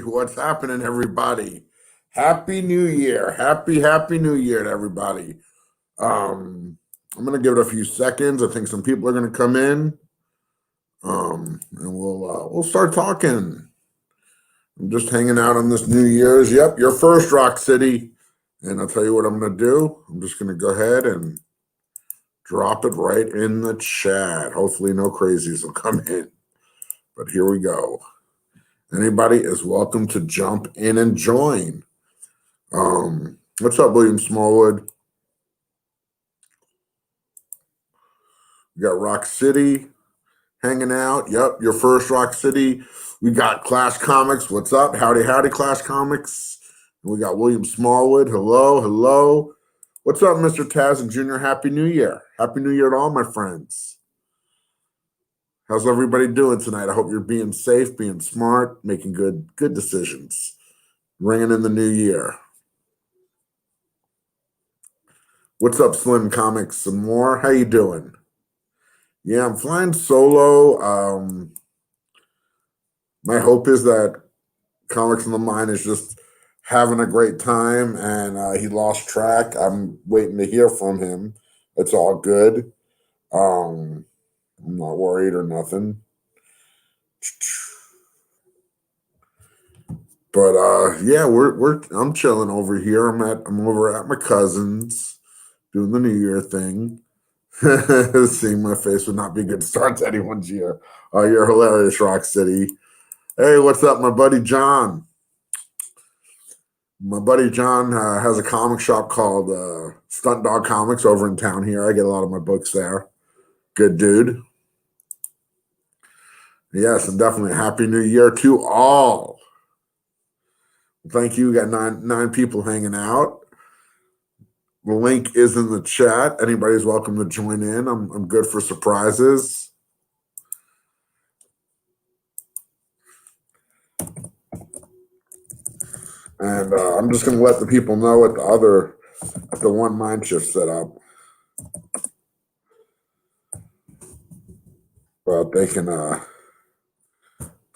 What's happening, everybody? Happy New Year. Happy New Year to everybody. I'm gonna give it a few seconds. I think some people are gonna come in. And we'll start talking. I'm just hanging out on this New Year's. Yep, your first Rock City. And I'll tell you what I'm gonna do. I'm just gonna go ahead and drop it right in the chat. Hopefully no crazies will come in. But here we go. Anybody is welcome to jump in and join. What's up, William Smallwood? We got Rock City hanging out. Yep, your first Rock City. We got Clash Comics. What's up? Howdy, Clash Comics. And we got William Smallwood. Hello. What's up, Mr. Taz and Junior? Happy New Year. Happy New Year to all my friends. How's everybody doing tonight? I hope you're being safe, being smart, making good decisions. Ringing in the new year. What's up, Slim Comics? Some more? How you doing? Yeah, I'm flying solo. My hope is that Comics in the Mind is just having a great time, and he lost track. I'm waiting to hear from him. It's all good. I'm not worried or nothing. But yeah, I'm chilling over here. I'm over at my cousin's doing the New Year thing. Seeing my face would not be a good start to anyone's year. You're hilarious, Rock City. Hey, what's up, my buddy John? My buddy John has a comic shop called Stunt Dog Comics over in town here. I get a lot of my books there. Good dude. Yes, and definitely Happy New Year to all. Thank you. We got nine people hanging out. The link is in the chat. Anybody's welcome to join in. I'm good for surprises. And I'm just going to let the people know at the one Mind Shift set up. But they can come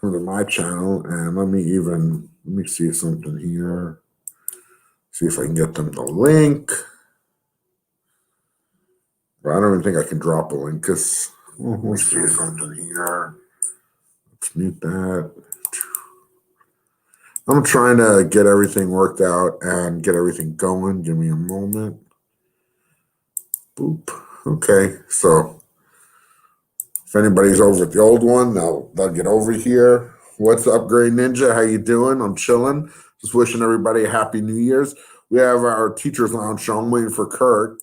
to my channel and let me see something here. See if I can get them the link. But I don't even think I can drop a link because we'll see something here. Let's mute that. I'm trying to get everything worked out and get everything going. Give me a moment. Boop. Okay, so if anybody's over at the old one, they'll get over here. What's up, Gray Ninja? How you doing? I'm chilling. Just wishing everybody a happy New Year's. We have our Teacher's Lounge show. I'm waiting for Kurt.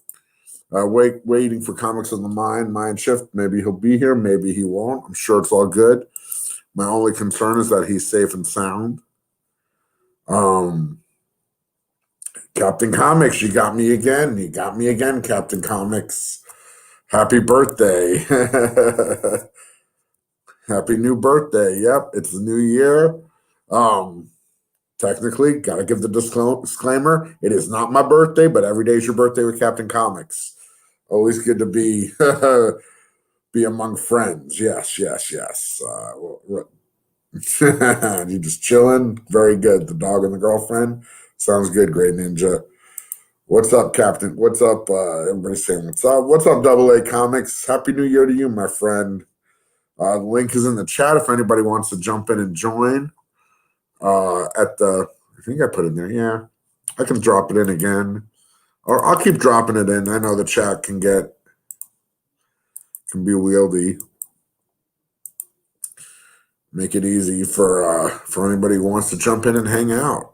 Waiting for Comics in the Mind Shift. Maybe he'll be here. Maybe he won't. I'm sure it's all good. My only concern is that he's safe and sound. Captain Comics, you got me again. Captain Comics. Happy birthday. Happy new birthday. Yep, it's the new year. Technically, got to give the disclaimer. It is not my birthday, but every day is your birthday with Captain Comics. Always good to be be among friends. Yes. You just chilling? Very good. The dog and the girlfriend? Sounds good, Great Ninja. What's up, Captain? What's up? Everybody's saying what's up. What's up, Double A Comics? Happy New Year to you, my friend. The link is in the chat if anybody wants to jump in and join. I think I put it in there. Yeah, I can drop it in again. Or I'll keep dropping it in. I know the chat can be wieldy. Make it easy for anybody who wants to jump in and hang out.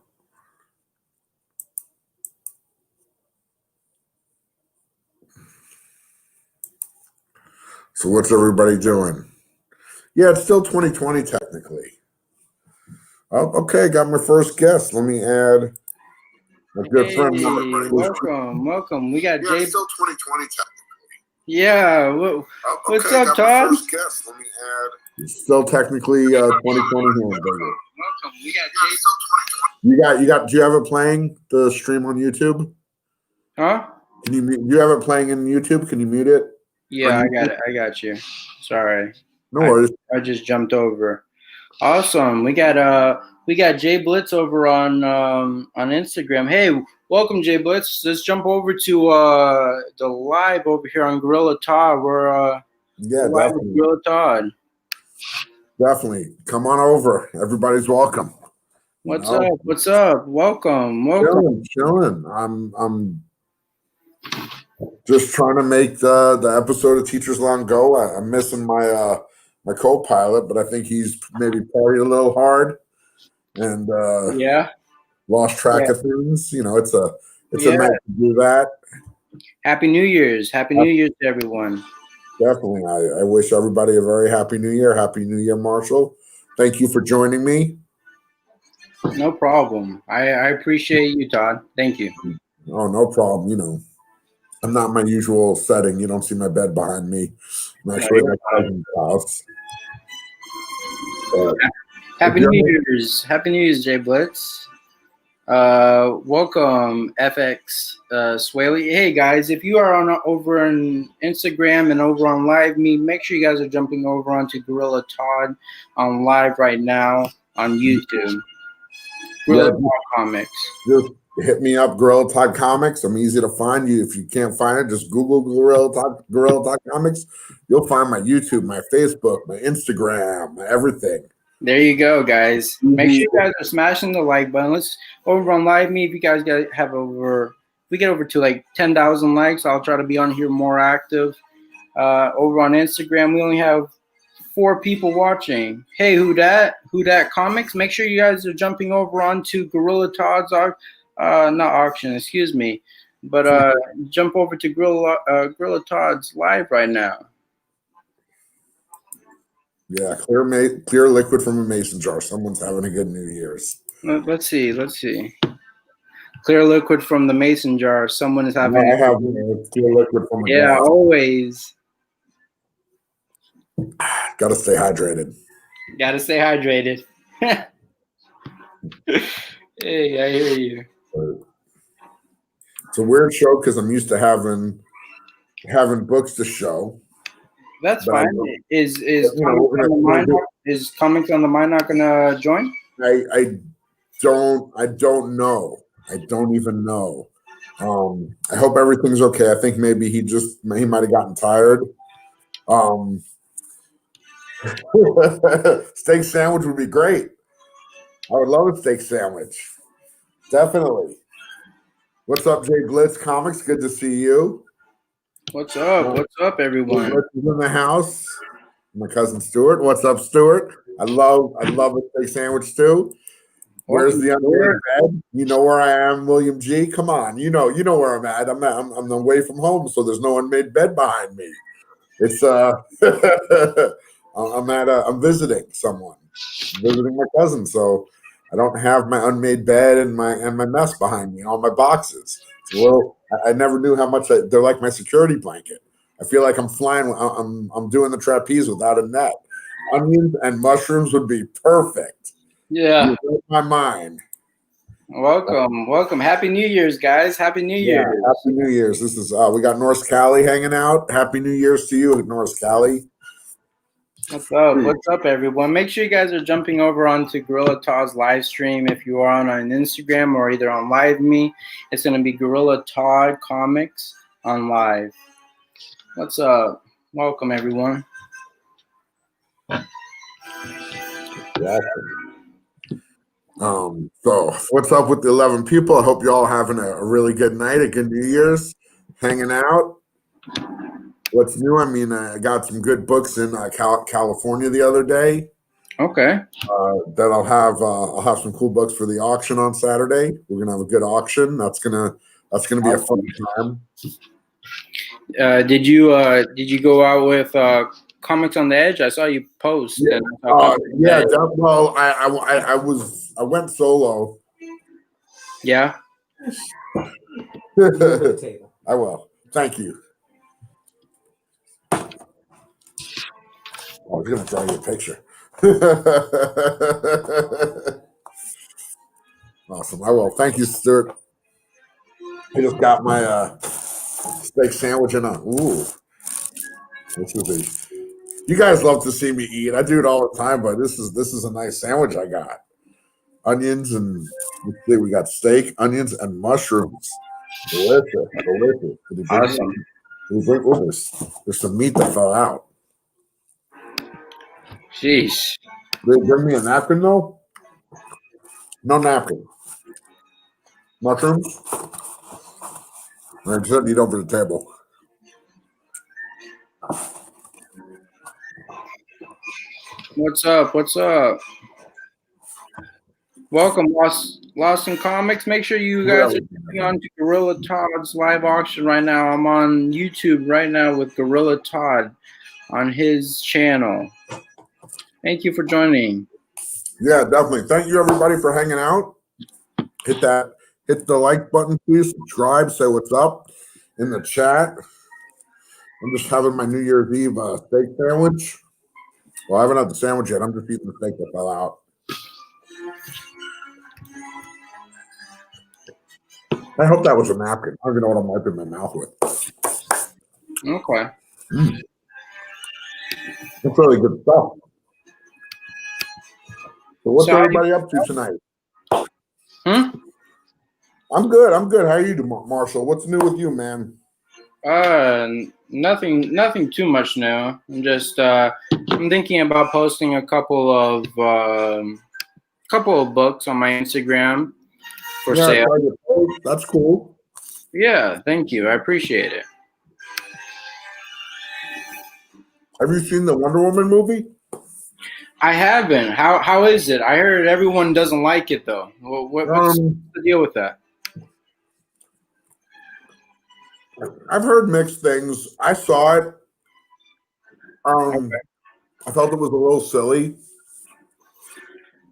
So what's everybody doing? Yeah, it's still 2020 technically. Oh, okay, got my first guest. Let me add my good friend. Welcome. We got Jay. It's still 2020 technically. Yeah. What's up, Todd? First guest. Let me add. It's still technically 2020 here. Welcome. We got Jay. You got. Do you have it playing the stream on YouTube? Huh? Do you have it playing in YouTube? Can you mute it? Yeah, I got it. I got you. Sorry. No worries. I just jumped over. Awesome. We got We got Jay Blitz over on Instagram. Hey, welcome, Jay Blitz. Let's jump over to the live over here on Gorilla Todd. We're live definitely. with Gorilla Todd. Definitely. Come on over. Everybody's welcome. What's up? What's up? Welcome. Chilling. I'm just trying to make the episode of Teachers Long go. I'm missing my my co-pilot, but I think he's maybe partied a little hard and lost track of things. You know, it's a night to do that. Happy New Year's. Happy New Year's to everyone. Definitely. I wish everybody a very happy New Year. Happy New Year, Marshall. Thank you for joining me. No problem. I appreciate you, Todd. Thank you. Oh, no problem. You know, I'm not my usual setting. You don't see my bed behind me. I'm actually at my cousin's house. Happy New Year's. Happy New Year's, Jay Blitz. Welcome, FX Swaley. Hey, guys, if you are over on Instagram and over on Live Me, make sure you guys are jumping over onto Gorilla Todd on live right now on YouTube. Gorilla Todd Comics. Just hit me up, Gorilla Todd Comics. I'm easy to find. You if you can't find it, just Google Gorilla Todd Comics. You'll find my YouTube, my Facebook, my Instagram, my everything. There you go, guys. Make sure you guys are smashing the like button. Let's over on Live Me. If you guys get over to like 10,000 likes, I'll try to be on here more active. Over on Instagram, we only have 4 people watching. Hey, who that Comics? Make sure you guys are jumping over onto Gorilla Todd's not auction, excuse me, but jump over to Gorilla Todd's live right now. Yeah, clear liquid from a mason jar. Someone's having a good New Year's. Let's see. Clear liquid from the mason jar. Someone is having. I have clear liquid from a glass. Always. Got to stay hydrated. Hey, I hear you. It's a weird show because I'm used to having books to show. That's fine. Is Comics on the Mind not gonna join? I don't know. I don't even know. I hope everything's okay. I think maybe he might have gotten tired. Steak sandwich would be great. I would love a steak sandwich. Definitely. What's up, Jay Blitz Comics? Good to see you. What's up? What's up, everyone? Blitz is in the house. My cousin Stuart. What's up, Stuart? I love a steak sandwich too. Where's the unmade bed? You know where I am, William G. Come on, you know where I'm at. I'm away from home, so there's no unmade bed behind me. It's I'm visiting someone. I'm visiting my cousin, so I don't have my unmade bed and my mess behind me, all my boxes. Well, I never knew how much they're like my security blanket. I feel like I'm flying. I'm doing the trapeze without a net. Onions and mushrooms would be perfect. Yeah, you read my mind. Welcome. Happy New Year's, guys. Happy New Year's. Happy New Year's. This is we got North Cali hanging out. Happy New Year's to you, North Cali. What's up? What's up, everyone? Make sure you guys are jumping over onto Gorilla Todd's live stream. If you are on Instagram or either on Live Me, it's going to be Gorilla Todd Comics on live. What's up? Welcome, everyone. Yeah. So what's up with the 11 people? I hope you're all having a really good night, a good New Year's, hanging out. What's new? I mean, I got some good books in California the other day. Okay. That I'll have some cool books for the auction on Saturday. We're gonna have a good auction. That's gonna be a fun time. Did you go out with Comics on the Edge? I saw you post. Yeah. Well, I went solo. Yeah. I will. Thank you. I was going to draw you a picture. Awesome. I will. Thank you, Stuart. I just got my steak sandwich in ooh. You guys love to see me eat. I do it all the time, but this is a nice sandwich I got. onions, and let's see, we got steak, onions, and mushrooms. Delicious, delicious. Awesome. There's some meat that fell out. Jeez. They bring me a napkin though? No napkin. Mushrooms? I just eat over the table. What's up? What's up? Welcome, Lost in Comics. Make sure you guys are tuning on to Gorilla Todd's live auction right now. I'm on YouTube right now with Gorilla Todd on his channel. Thank you for joining. Yeah, definitely. Thank you everybody for hanging out. Hit the like button, please. Subscribe, say what's up in the chat. I'm just having my New Year's Eve steak sandwich. Well, I haven't had the sandwich yet. I'm just eating the steak that fell out. I hope that was a napkin. I don't even know what I'm wiping my mouth with. Okay. That's really good stuff. So what's everybody up to tonight? I'm good. How are you, Marshall? What's new with you, man? Nothing too much now. I'm just I'm thinking about posting a couple of books on my Instagram for sale. That's cool. Yeah, thank you. I appreciate it. Have you seen the Wonder Woman movie? I haven't. How is it? I heard everyone doesn't like it though. What's the deal with that? I've heard mixed things. I saw it. Okay. I felt it was a little silly.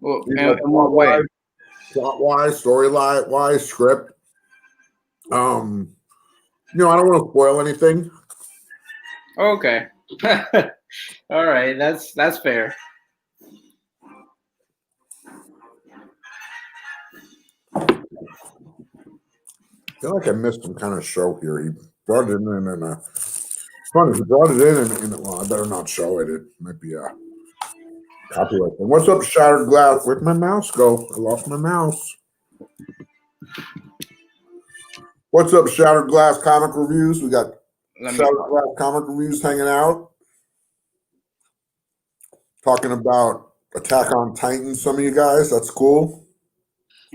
Well, in what way? Plot-wise, story-wise, script. I don't want to spoil anything. Okay. All right. That's fair. I feel like I missed some kind of show here. He brought it in and it's funny. He brought it in and well, I better not show it. It might be a copyright thing. What's up, Shattered Glass? Where'd my mouse go? I lost my mouse. What's up, Shattered Glass Comic Reviews? We got Shattered Glass Comic Reviews hanging out. Talking about Attack on Titan, some of you guys. That's cool.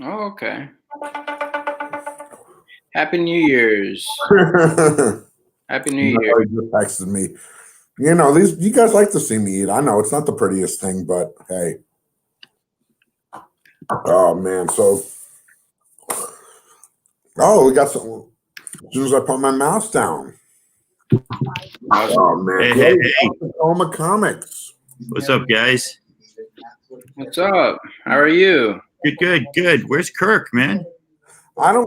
Oh, okay. Happy New Year's. Happy New Year. Just texted me. You guys like to see me eat. I know it's not the prettiest thing, but hey. Oh man, we got some. As soon as I put my mouse down. Oh man. Hey. Tacoma Comics. What's up, guys? What's up? How are you? Good. Where's Kirk, man? I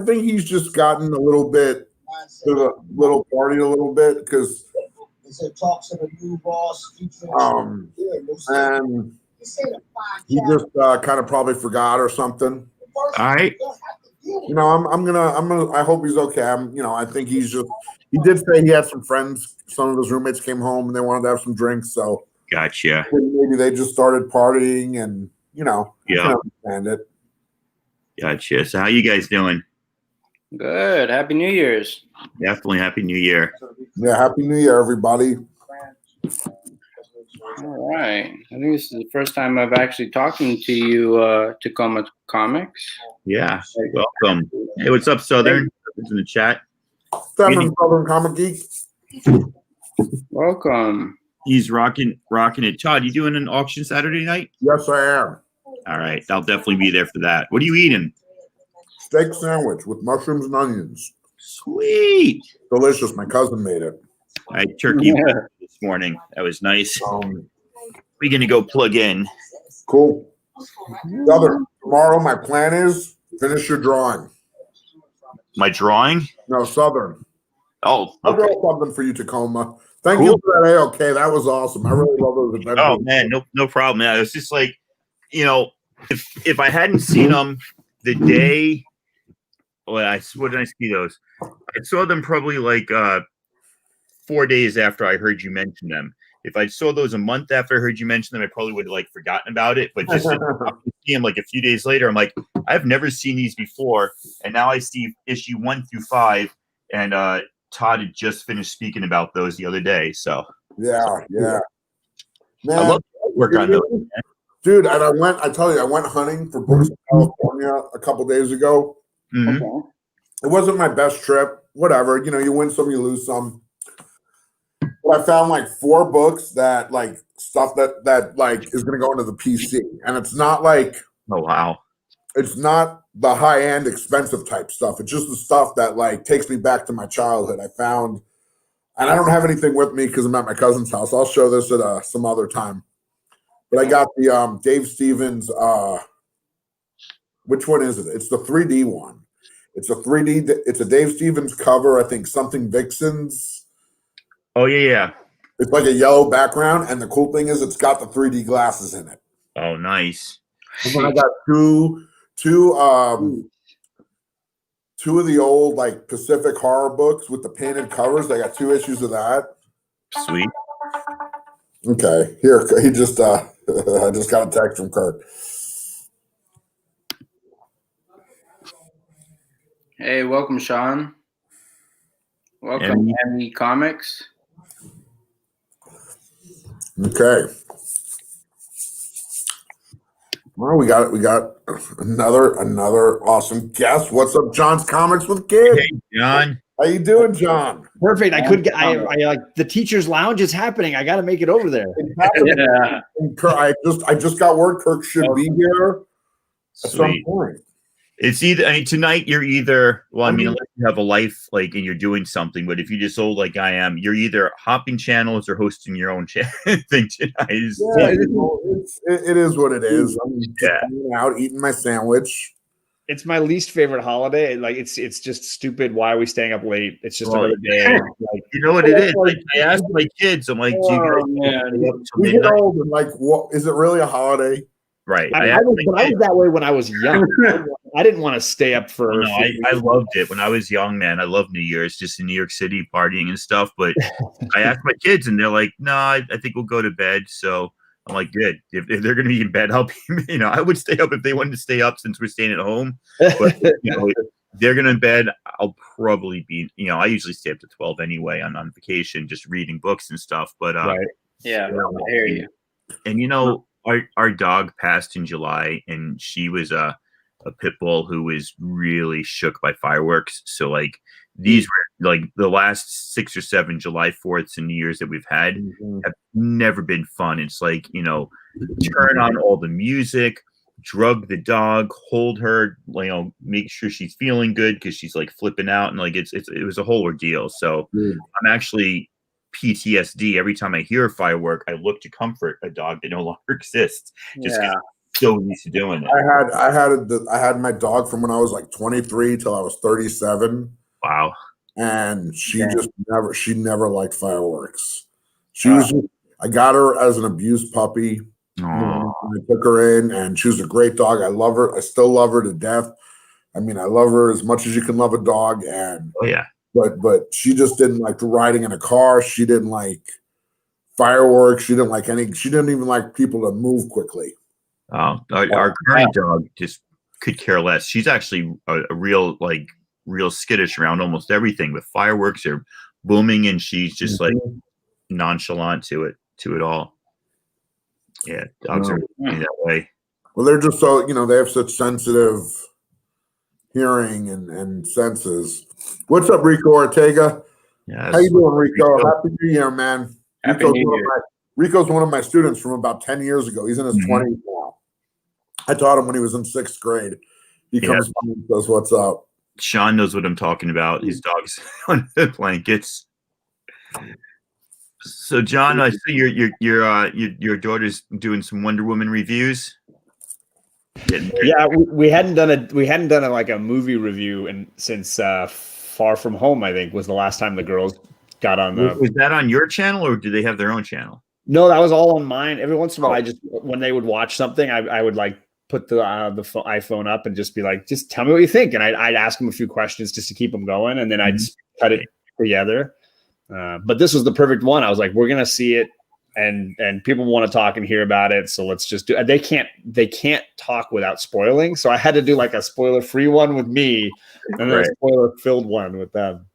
think he's just gotten a little bit to the little party a little bit because talks to the new boss. And he just kind of probably forgot or something. All right. I hope he's okay. I think he did say he had some friends, some of his roommates came home and they wanted to have some drinks. So gotcha. Maybe they just started partying and, I can understand it. Gotcha. So how you guys doing? Good. Happy New Year's. Definitely Happy New Year. Yeah, Happy New Year, everybody. All right. I think this is the first time I've actually talking to you, Tacoma Comics. Yeah. Welcome. Hey, what's up, Southern? It's in the chat. Southern Comic Geek. Welcome. He's rocking it. Todd, you doing an auction Saturday night? Yes, I am. All right. I'll definitely be there for that. What are you eating? Steak sandwich with mushrooms and onions. Sweet. Delicious. My cousin made it. I had turkey this morning. That was nice. We're going to go plug in. Cool. Southern, tomorrow my plan is finish your drawing. My drawing? No, Southern. Oh, okay. I'll draw something for you, Tacoma. Thank you for that AOK. That was awesome. I really love those adventures. Oh, man. No problem. Yeah, it was just like, if I hadn't seen them the day, what did I see those? I saw them probably like 4 days after I heard you mention them. If I saw those a month after I heard you mention them, I probably would have forgotten about it. But just see them like a few days later. I'm like, I've never seen these before, and now I see issue 1 through 5, and Todd had just finished speaking about those the other day. So yeah. Man, I love work on those. Dude, and I tell you, I went hunting for books in California a couple days ago. Mm-hmm. Okay. It wasn't my best trip. Whatever, you win some, you lose some. But I found like 4 books that like stuff that like is going to go into the PC, and it's not like Oh wow. it's not the high end, expensive type stuff. It's just the stuff that like takes me back to my childhood. I found, and I don't have anything with me because I'm at my cousin's house. I'll show this at some other time. But I got the Dave Stevens. Which one is it? It's the 3D one. It's a 3D. It's a Dave Stevens cover. I think something Vixens. Oh yeah. It's like a yellow background, and the cool thing is it's got the 3D glasses in it. Oh nice. And then I got two of the old like Pacific horror books with the painted covers. I got 2 issues of that. Sweet. Okay, here he just I just got a text from Kirk. Hey, welcome, Sean. Welcome, Emmy Comics. Okay. Well, we got another awesome guest. What's up, John's Comics with Kids? Hey John. How you doing, John? Perfect. I could get. I like the teacher's lounge is happening. I got to make it over there. Yeah. I just got word Kirk should be here at some Sweet. point. It's either tonight you're either unless you have a life like and you're doing something, but if you're just old like I am, you're either hopping channels or hosting your own thing tonight. Yeah, it is what it is. I'm just hanging out eating my sandwich. It's my least favorite holiday. Like it's just stupid. Why are we staying up late? It's just another day. Like, you know what it is? Like, I asked my kids, I'm like, do you guys stay up till We get midnight? old and like, what is it really a holiday? Right. I was that way when I was young. I didn't want to stay up for. No, I loved it when I was young, man. I loved New Year's, just in New York City partying and stuff. But I asked my kids, and they're like, "No, I think we'll go to bed." So I'm like, "Good. If they're going to be in bed, I'll be. I would stay up if they wanted to stay up since we're staying at home. But if they're going to bed, I'll probably be. I usually stay up to 12 anyway on vacation, just reading books and stuff. But Yeah, I hear you. And our dog passed in July, and she was a pit bull who was really shook by fireworks. So like these were like the last 6 or 7 July 4ths and New Year's that we've had have never been fun. It's like, turn on all the music, drug the dog, hold her, make sure she's feeling good because she's like flipping out, and like it was a whole ordeal. So I'm actually PTSD every time I hear a firework. I look to comfort a dog that no longer exists. Just so used to doing it. I had my dog from when I was like 23 till I was 37. Wow. And she never liked fireworks. I got her as an abused puppy. I took her in, and she was a great dog. I love her. I still love her to death. I mean, I love her as much as you can love a dog. And but she just didn't like riding in a car. She didn't like fireworks. She didn't even like people to move quickly. Our current dog just could care less. She's actually a real skittish around almost everything, with fireworks or booming, and she's just like nonchalant to it all. Yeah, dogs are that way. Well, they're just so they have such sensitive hearing and senses. What's up, Rico Ortega? Yeah, how you doing, Rico? Happy New Year, man. Happy New Year. Rico's one of my students from about 10 years ago. He's in his 20s now. I taught him when he was in 6th grade. He comes to me and says, "What's up?" Sean knows what I'm talking about. His dog's on the blankets. So, John, I see your daughter's doing some Wonder Woman reviews. Yeah, we hadn't done a movie review since Far From Home. I think was the last time the girls got on the. Was that on your channel, or do they have their own channel? No, that was all on mine. Every once in a while, when they would watch something, I would like put the iPhone up and just be like, just tell me what you think, and I'd ask them a few questions just to keep them going, and then I'd cut it together. But this was the perfect one. I was like, we're gonna see it and people want to talk and hear about it, so let's just do. They can't talk without spoiling, so I had to do like a spoiler-free one with me, and then a spoiler-filled one with them.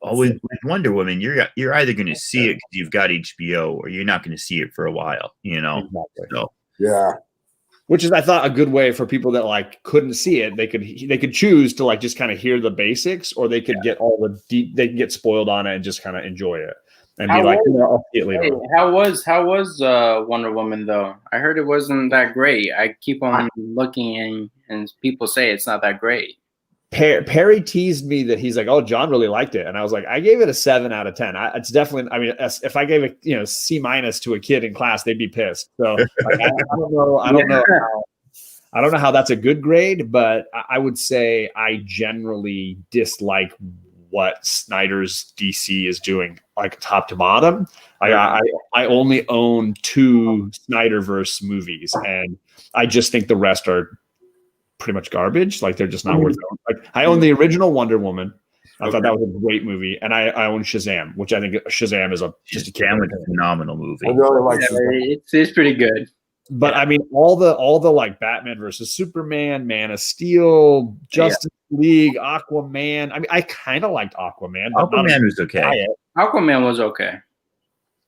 Oh, with Wonder Woman, you're either going to see it because you've got HBO, or you're not going to see it for a while. Exactly. So Yeah. Which is, I thought, a good way for people that like couldn't see it. They could choose to like just kind of hear the basics, or they could get all the deep. They can get spoiled on it and just kind of enjoy it and be like, I'll see it later. How was Wonder Woman though? I heard it wasn't that great. I keep on looking and people say it's not that great. Perry teased me that he's like, oh, John really liked it, and I was like, I gave it a 7 out of 10. It's definitely. I mean, if I gave it C- to a kid in class, they'd be pissed. So like, I don't know. I don't know how that's a good grade, but I would say I generally dislike what Snyder's DC is doing, like top to bottom. I only own 2 Snyderverse movies, and I just think the rest are pretty much garbage. Like they're just not worth it. Like I own the original Wonder Woman. I thought that was a great movie, and I own Shazam, which I think Shazam is just a phenomenal movie. I really like Shazam. It's pretty good. But I mean, all the like Batman versus Superman, Man of Steel, Justice League, Aquaman. I mean, I kind of liked Aquaman. But Aquaman was okay. Aquaman was okay.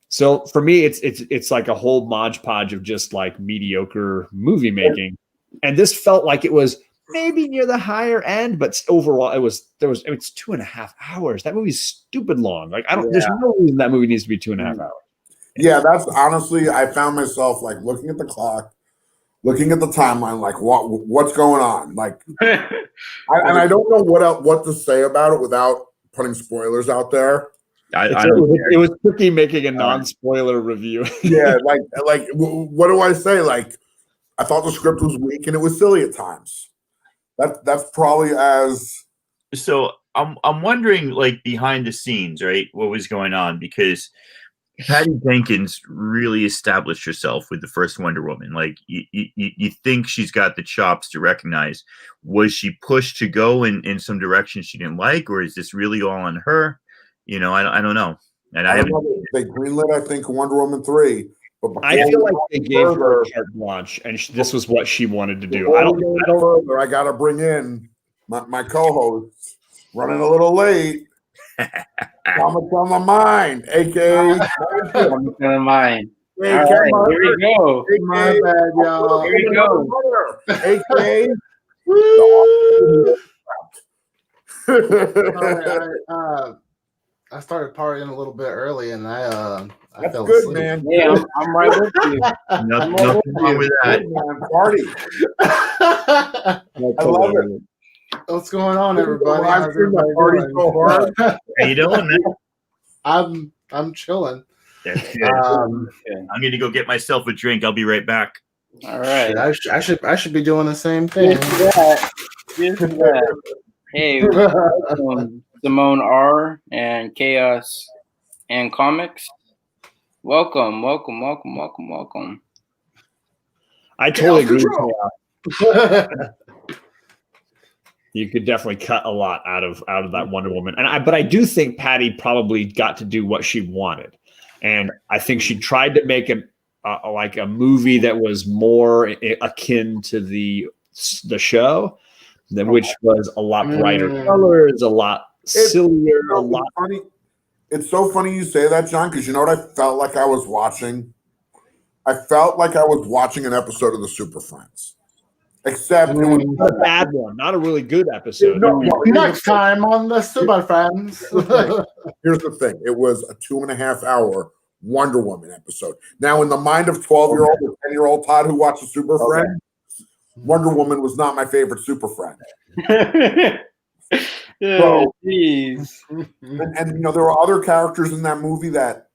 So for me, it's like a whole Mod Podge of just like mediocre movie making. And this felt like it was maybe near the higher end, but overall it's 2.5 hours. That movie's stupid long. Like there's no reason that movie needs to be 2.5 hours. Yeah, that's honestly, I found myself like looking at the clock, looking at the timeline, like what's going on? Like, I don't know what to say about it without putting spoilers out there. It was tricky making a non-spoiler review. Yeah, like what do I say? Like, I thought the script was weak and it was silly at times. That's probably as. So I'm wondering, like behind the scenes, right? What was going on? Because Patty Jenkins really established herself with the first Wonder Woman. Like you think she's got the chops to recognize. Was she pushed to go in some direction she didn't like, or is this really all on her? I don't know. And I haven't. They greenlit, I think, Wonder Woman 3. I feel like they gave her a carte blanche, and this was what she wanted to do. I got to bring in my co-host, running a little late. Comments on my mind, aka Comments on my mind. All right, here we go. My bad, y'all. Here we go. AKA. I started partying a little bit early, and I That's fell good, asleep. man. Yeah, I'm right with you. Nothing wrong with that. Party. I love it. What's going on, everybody? I've How's seen the everybody party so hard. How you doing, man? I'm chilling. That's good. I'm going to go get myself a drink. I'll be right back. All right. I should be doing the same thing. Here's that. Hey, welcome, Simone R and Chaos and Comics. Welcome. I totally agree with you. You could definitely cut a lot out of that Wonder Woman, but I do think Patty probably got to do what she wanted, and I think she tried to make a movie that was more akin to the show, which was a lot brighter colors, a lot sillier, a lot. Funny. It's so funny you say that, John, because you know what I felt like I was watching? I felt like I was watching an episode of the Super Friends. Except it was a bad one, not a really good episode. No, next time on the Super Friends. Here's the thing. It was a 2.5 hour Wonder Woman episode. Now, in the mind of 12-year-old or 10-year-old Todd who watched the Super Friend, Wonder Woman was not my favorite Super Friend. So, and there were other characters in that movie that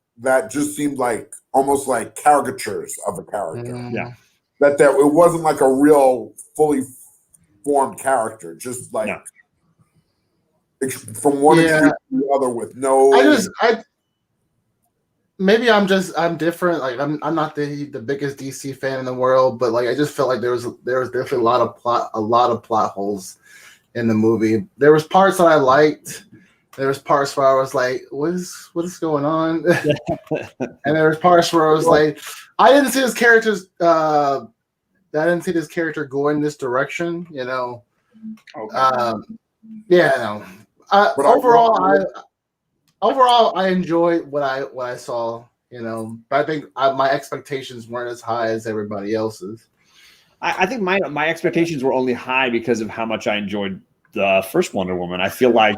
just seemed like almost like caricatures of a character. Yeah. That it wasn't like a real fully formed character, just like from one extreme to the other with no. Maybe I'm different. Like I'm not the biggest DC fan in the world, but like I just felt like there was definitely a lot of plot holes in the movie. There was parts that I liked, There was parts where I was like, what is going on? And there was parts where I was like, I didn't see this character's I didn't see this character go in this direction, you know. Okay. Yeah, no. Overall, I enjoyed what I saw, you know. But I think my expectations weren't as high as everybody else's. I think my expectations were only high because of how much I enjoyed the first Wonder Woman. I feel like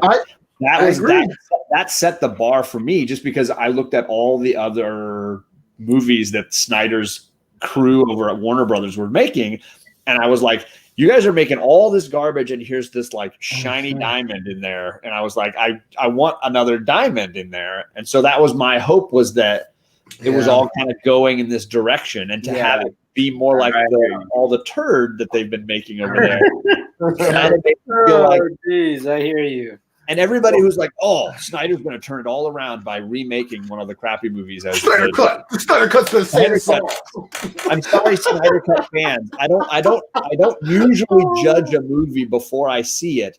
that set the bar for me, just because I looked at all the other movies that Snyder's crew over at Warner Brothers were making, and I was like, you guys are making all this garbage, and here's this like shiny diamond in there. And I was like, I want another diamond in there. And so that was my hope, was that it was all kind of going in this direction, and to have it be more like all the turd that they've been making over there. Kind of makes me feel like, geez, I hear you. and everybody who's like, oh, Snyder's going to turn it all around by remaking one of the crappy movies. As Snyder Cut's the same song. I'm sorry, Snyder Cut fans. I don't usually judge a movie before I see it,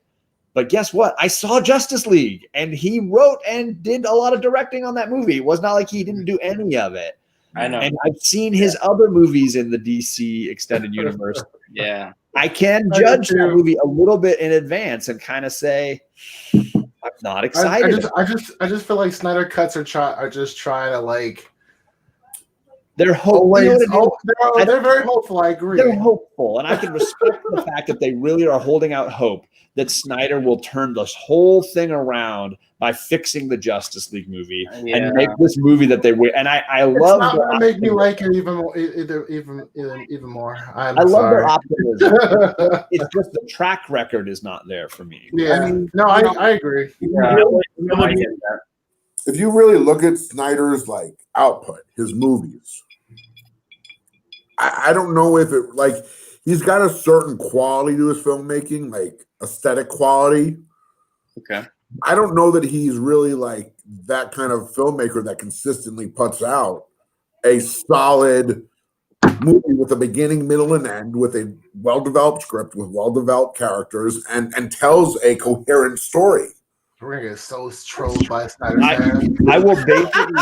but guess what? I saw Justice League, and he wrote and did a lot of directing on that movie. It was not like he didn't do any of it. I know. And I've seen his other movies in the DC extended universe. Yeah. I can judge the movie a little bit in advance and kind of say, I'm not excited. I just feel like Snyder Cuts are just trying to like. They're hopeful. They're very hopeful. I agree. They're hopeful, and I can respect the fact that they really are holding out hope that Snyder will turn this whole thing around by fixing the Justice League movie and make this movie that they will. And I love. It's not going to make me like it even more. I love their optimism. It's just the track record is not there for me. Yeah, I agree. Yeah. If you really look at Snyder's like output, his movies, I don't know if it like he's got a certain quality to his filmmaking, like aesthetic quality. Okay. I don't know that he's really like that kind of filmmaker that consistently puts out a solid movie with a beginning, middle, and end, with a well-developed script, with well-developed characters, and tells a coherent story. We're gonna get so trolled by Snyder. I will basically.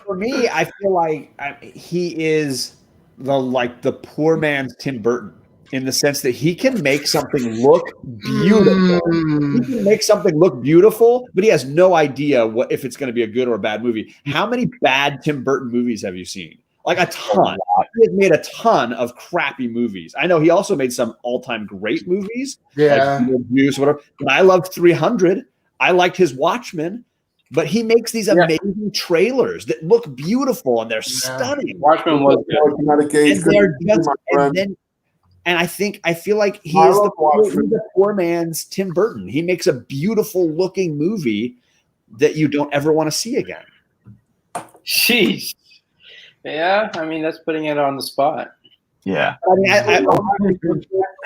For me, I feel like he is the poor man's Tim Burton, in the sense that he can make something look beautiful. He can make something look beautiful, but he has no idea if it's going to be a good or a bad movie. How many bad Tim Burton movies have you seen? Like a ton. He has made a ton of crappy movies. I know he also made some all-time great movies. Yeah. Like Juice, whatever. But I loved 300. I liked his Watchmen. But he makes these amazing trailers that look beautiful, and they're stunning. Watchmen was good. And I feel like he is the poor man's Tim Burton. He makes a beautiful looking movie that you don't ever want to see again. Sheesh. Yeah, I mean, that's putting it on the spot. Yeah. I mean,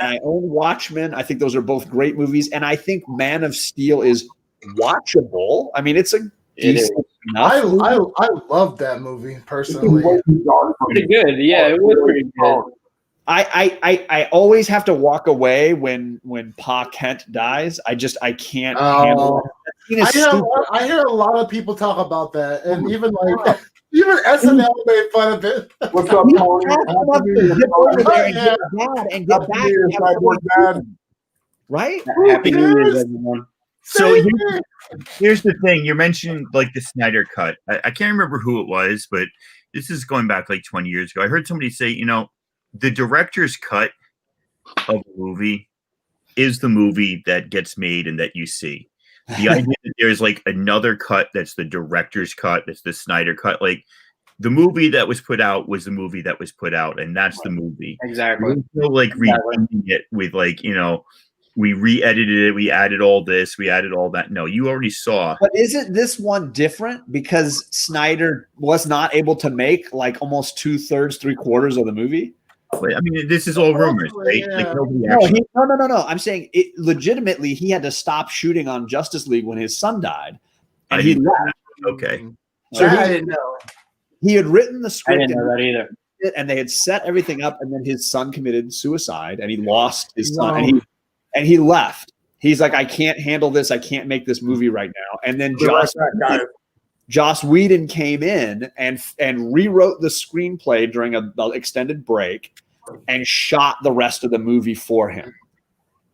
I own Watchmen. I think those are both great movies. And I think Man of Steel is watchable. I mean, it's a decent enough movie. I love that movie personally. Pretty good. Yeah, it was pretty good. I always have to walk away when Pa Kent dies. I can't handle it. I hear a lot of people talk about that, and even SNL made fun of it. What's up, Tony? And get back. Right? Happy New Year's, everyone. So here's the thing. You mentioned like the Snyder Cut. I can't remember who it was, but this is going back like 20 years ago. I heard somebody say, the director's cut of a movie is the movie that gets made and that you see. The idea that there's like another cut that's the director's cut, that's the Snyder cut. Like the movie that was put out was the movie that was put out, and that's the movie. Exactly. We're still like redoing it with like, we re-edited it, we added all this, we added all that. No, you already saw. But isn't this one different because Snyder was not able to make like almost 2/3, 3/4 of the movie? I mean, this is all rumors, right? Yeah. Like nobody No, actually. no. I'm saying it legitimately. He had to stop shooting on Justice League when his son died, and he left. Okay. So I didn't know. he had written the I script, didn't know that either. and they had set everything up, and then his son committed suicide, and he lost his son, and he left. He's like, I can't handle this. I can't make this movie right now. And then Joss Whedon came in and rewrote the screenplay during an extended break and shot the rest of the movie for him.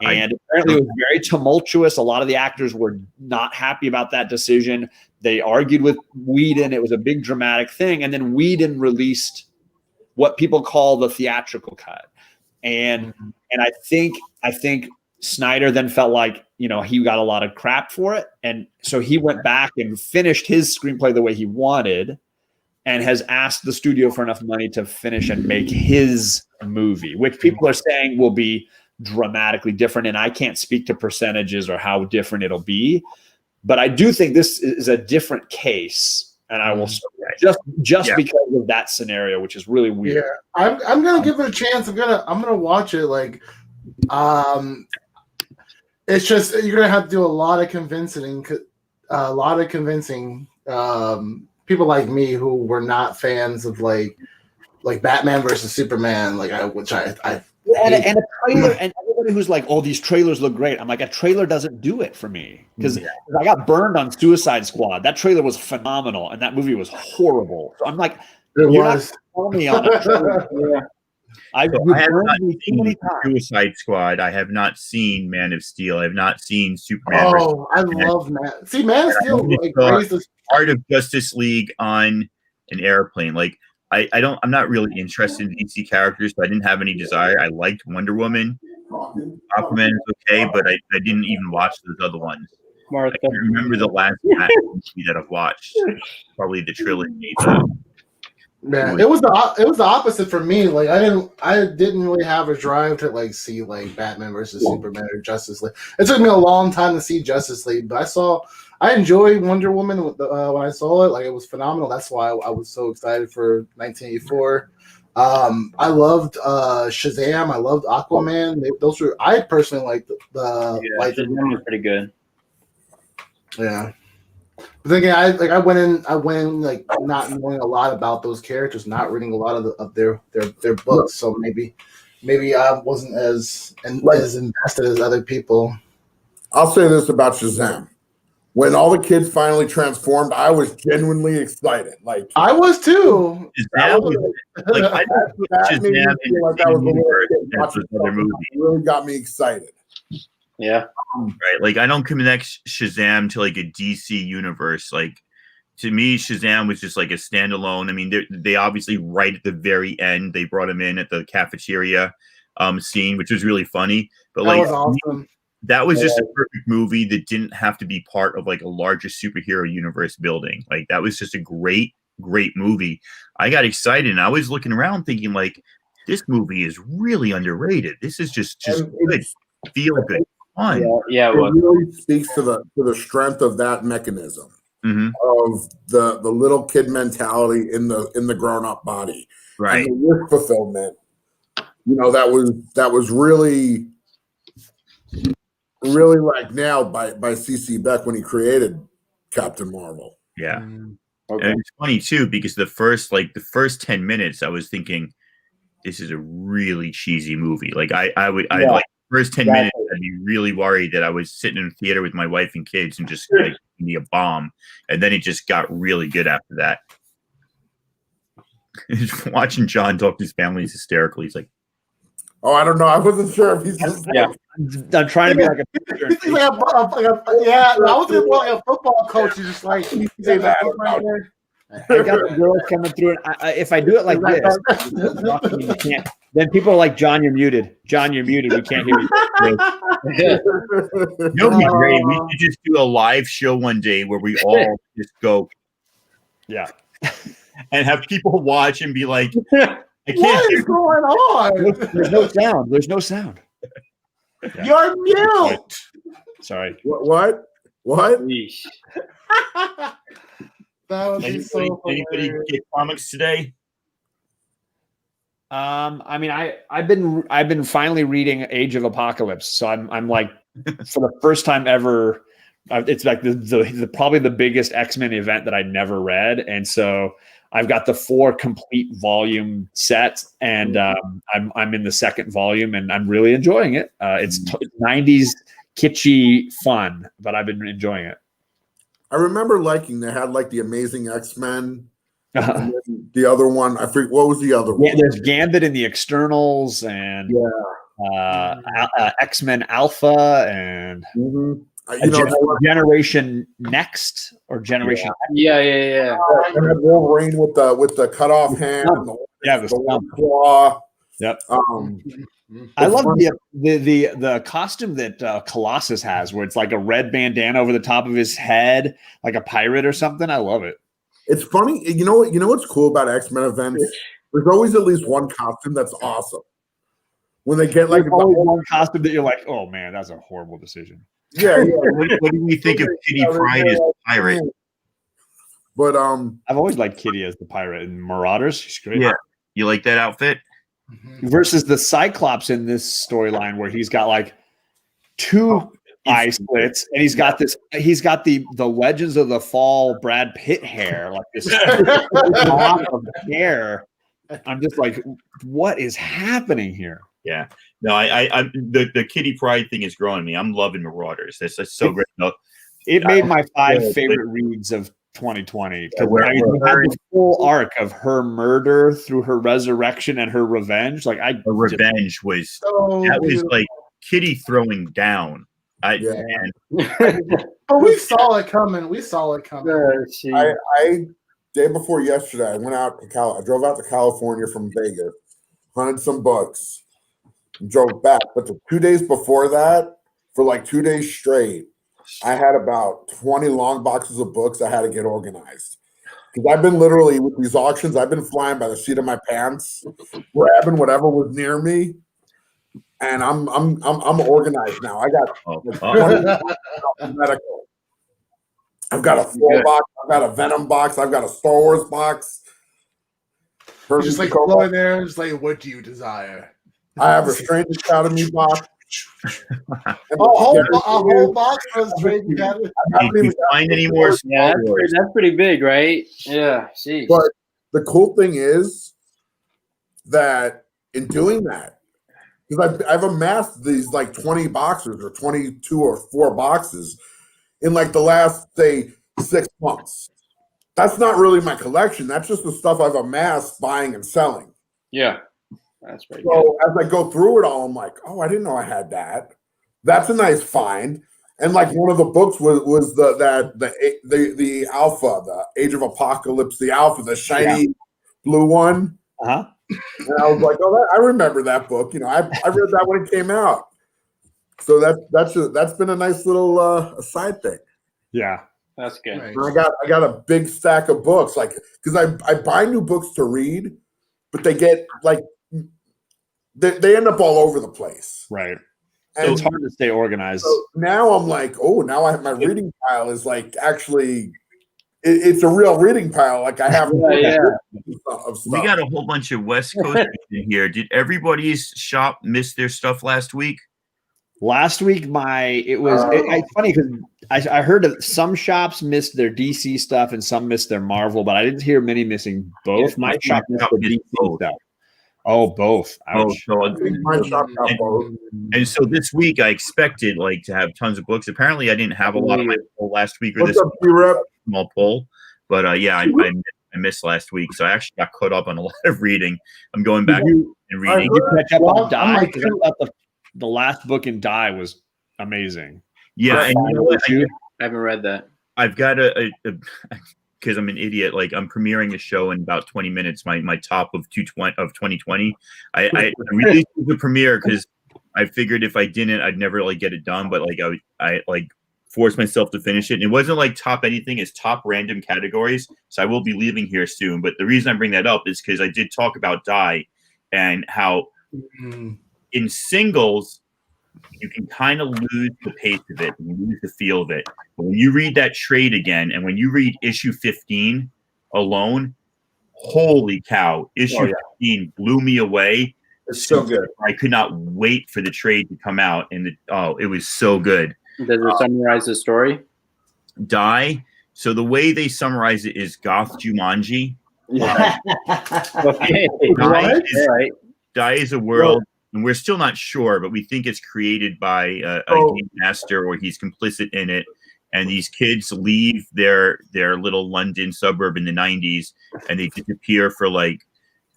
And apparently it was very tumultuous. A lot of the actors were not happy about that decision. They argued with Whedon. It was a big dramatic thing. And then Whedon released what people call the theatrical cut. And I think Snyder then felt like, he got a lot of crap for it. And so he went back and finished his screenplay the way he wanted and has asked the studio for enough money to finish and make his movie, which people are saying will be dramatically different. And I can't speak to percentages or how different it'll be, but I do think this is a different case. And I will just because of that scenario, which is really weird. Yeah, I'm gonna give it a chance. I'm gonna watch it. Like, it's just you're gonna have to do a lot of convincing. People like me who were not fans of like Batman versus Superman, which I and a trailer, and everybody who's like, "Oh, these trailers look great." I'm like, a trailer doesn't do it for me because I got burned on Suicide Squad. That trailer was phenomenal, and that movie was horrible. So I'm like, you're not telling me on a trailer. I have not seen Suicide Squad. I have not seen Man of Steel. I have not seen Superman. Oh, I love Man. See, Man of Steel part of Justice League on an airplane. Like I'm not really interested in DC characters, so I didn't have any desire. I liked Wonder Woman. Aquaman is okay, but I didn't even watch those other ones. Martha. I can't remember the last movie that I've watched. Probably the trilogy. Man, it was the opposite for me. Like I didn't really have a drive to see Batman versus Superman or Justice League. It took me a long time to see Justice League, but I enjoyed Wonder Woman when I saw it. Like it was phenomenal. That's why I was so excited for 1984. I loved Shazam. I loved Aquaman. I personally liked Shazam was pretty good. Yeah. But then again, I went in not knowing a lot about those characters, not reading a lot of their books, so maybe I wasn't as invested as other people. I'll say this about Shazam: when all the kids finally transformed, I was genuinely excited. Like I was too. Shazam really got me excited. Yeah. Right. Like I don't connect Shazam to a DC universe. Like to me, Shazam was just a standalone. I mean, they obviously right at the very end, they brought him in at the cafeteria scene, which was really funny. But that was awesome. That was just a perfect movie that didn't have to be part of a larger superhero universe building. Like that was just a great movie. I got excited and I was looking around thinking this movie is really underrated. This is just good, feel good. Fun. Yeah, it really speaks to the strength of that mechanism of the little kid mentality in the grown up body, right? And the wish fulfillment. That was really nailed by CC Beck when he created Captain Marvel. Yeah, okay. And it's funny too because the first 10 minutes I was thinking this is a really cheesy movie. First 10 minutes, I'd be really worried that I was sitting in a theater with my wife and kids and just giving me a bomb. And then it just got really good after that. Watching John talk to his family is hysterical. He's like, "Oh, I don't know. I wasn't sure if he's just I'm trying to be like a I was going to be a football coach. He's just like he's right there. I got the girls coming through, and if I do it like this, you can't. Then people are like, "John, you're muted. John, you're muted. We can't hear you." No, great. We should just do a live show one day where we all just go, and have people watch and be like, "I can't." What is going on? There's no sound. There's no sound. Yeah. You're mute. Sorry. What? That would be so anybody get comics today? I mean, I've been finally reading Age of Apocalypse, so I'm for the first time ever, it's the probably the biggest X-Men event that I never read, and so I've got the 4 complete volume set, and I'm in the second volume, and I'm really enjoying it. It's 90s kitschy fun, but I've been enjoying it. I remember liking. They had like the Amazing X-Men. And then the other one, I forget what was the other one. Yeah, there's Gambit in the externals and X-Men Alpha and Generation Next or Generation. Yeah. And then Wolverine with the cut off hand. And the one claw. Yep. I love the costume that Colossus has, where it's like a red bandana over the top of his head, like a pirate or something. I love it. It's funny, you know what's cool about X-Men events? There's always at least one costume that's awesome. When they get like one costume that you're like, oh man, that's a horrible decision. Yeah. What do we think of Kitty Pryde as a pirate? But I've always liked Kitty as the pirate in Marauders. She's great. Yeah, you like that outfit? Versus the Cyclops in this storyline, where he's got like two eye slits, and he's got the Legends of the Fall Brad Pitt hair, like this lot of hair. I'm just like, what is happening here? Yeah, no, I the Kitty Pryde thing is growing me. I'm loving Marauders. That's so great. No, it made my 5 favorite reads of 2020. Had the full arc of her murder through her resurrection and her revenge. Like her revenge was like Kitty throwing down. But we saw it coming. I day before yesterday, I went out to I drove out to California from Vegas, hunted some books, and drove back. But the 2 days before that, for like 2 days straight, I had about 20 long boxes of books I had to get organized. Because I've been literally with these auctions, I've been flying by the seat of my pants, grabbing whatever was near me. And I'm organized now. I got medical. I've got a Thor box. I've got a Venom box. I've got a Star Wars box. Just like go in there, just like, what do you desire? I have a Strange Academy box. A whole box for Strange Academy. Can't you find any more? Yeah, that's pretty big, right? Yeah. Geez. But the cool thing is that in doing that, because I've amassed these like 20 boxes or 22 or 4 boxes in like the last, say, 6 months. That's not really my collection. That's just the stuff I've amassed buying and selling. Yeah. That's right. So as I go through it all, I'm like, oh, I didn't know I had that. That's a nice find. And like one of the books was the Alpha, the Age of Apocalypse, the Alpha, the shiny blue one. Uh-huh. And I was like, oh, I remember that book. I read that when it came out. So that's been a nice little side thing. Yeah, that's good. Right. I got a big stack of books, like because I buy new books to read, but they get like they end up all over the place. Right. And so it's hard to stay organized. So now I'm like, now I have my reading pile is like actually. It's a real reading pile. Like I have. We got a whole bunch of West Coast in here. Did everybody's shop miss their stuff last week? Last week, it's funny because I heard that some shops missed their DC stuff and some missed their Marvel, but I didn't hear many missing both. Yeah, my shop missed their DC stuff. Oh, both. My shop got both. And so this week I expected like to have tons of books. Apparently I didn't have a lot of my pull last week or this small pull. But I missed last week. So I actually got caught up on a lot of reading. I'm going back and reading. You catch up on Die? The last book in Die was amazing. Yeah. And you know what? I haven't read that. I've got because I'm an idiot. Like I'm premiering a show in about 20 minutes. My top of 2020. I released the premiere because I figured if I didn't, I'd never like get it done. But like I forced myself to finish it. And it wasn't like top anything; it's top random categories. So I will be leaving here soon. But the reason I bring that up is because I did talk about Die and how in singles you can kind of lose the pace of it and lose the feel of it. But when you read that trade again, and when you read issue 15 alone, holy cow, issue 15 blew me away. It's so good. I could not wait for the trade to come out, and it was so good. Does it summarize the story? Die. So the way they summarize it is Goth Jumanji. Okay. Die is a world and we're still not sure, but we think it's created by a game master, or he's complicit in it. And these kids leave their little London suburb in the 90s, and they disappear for like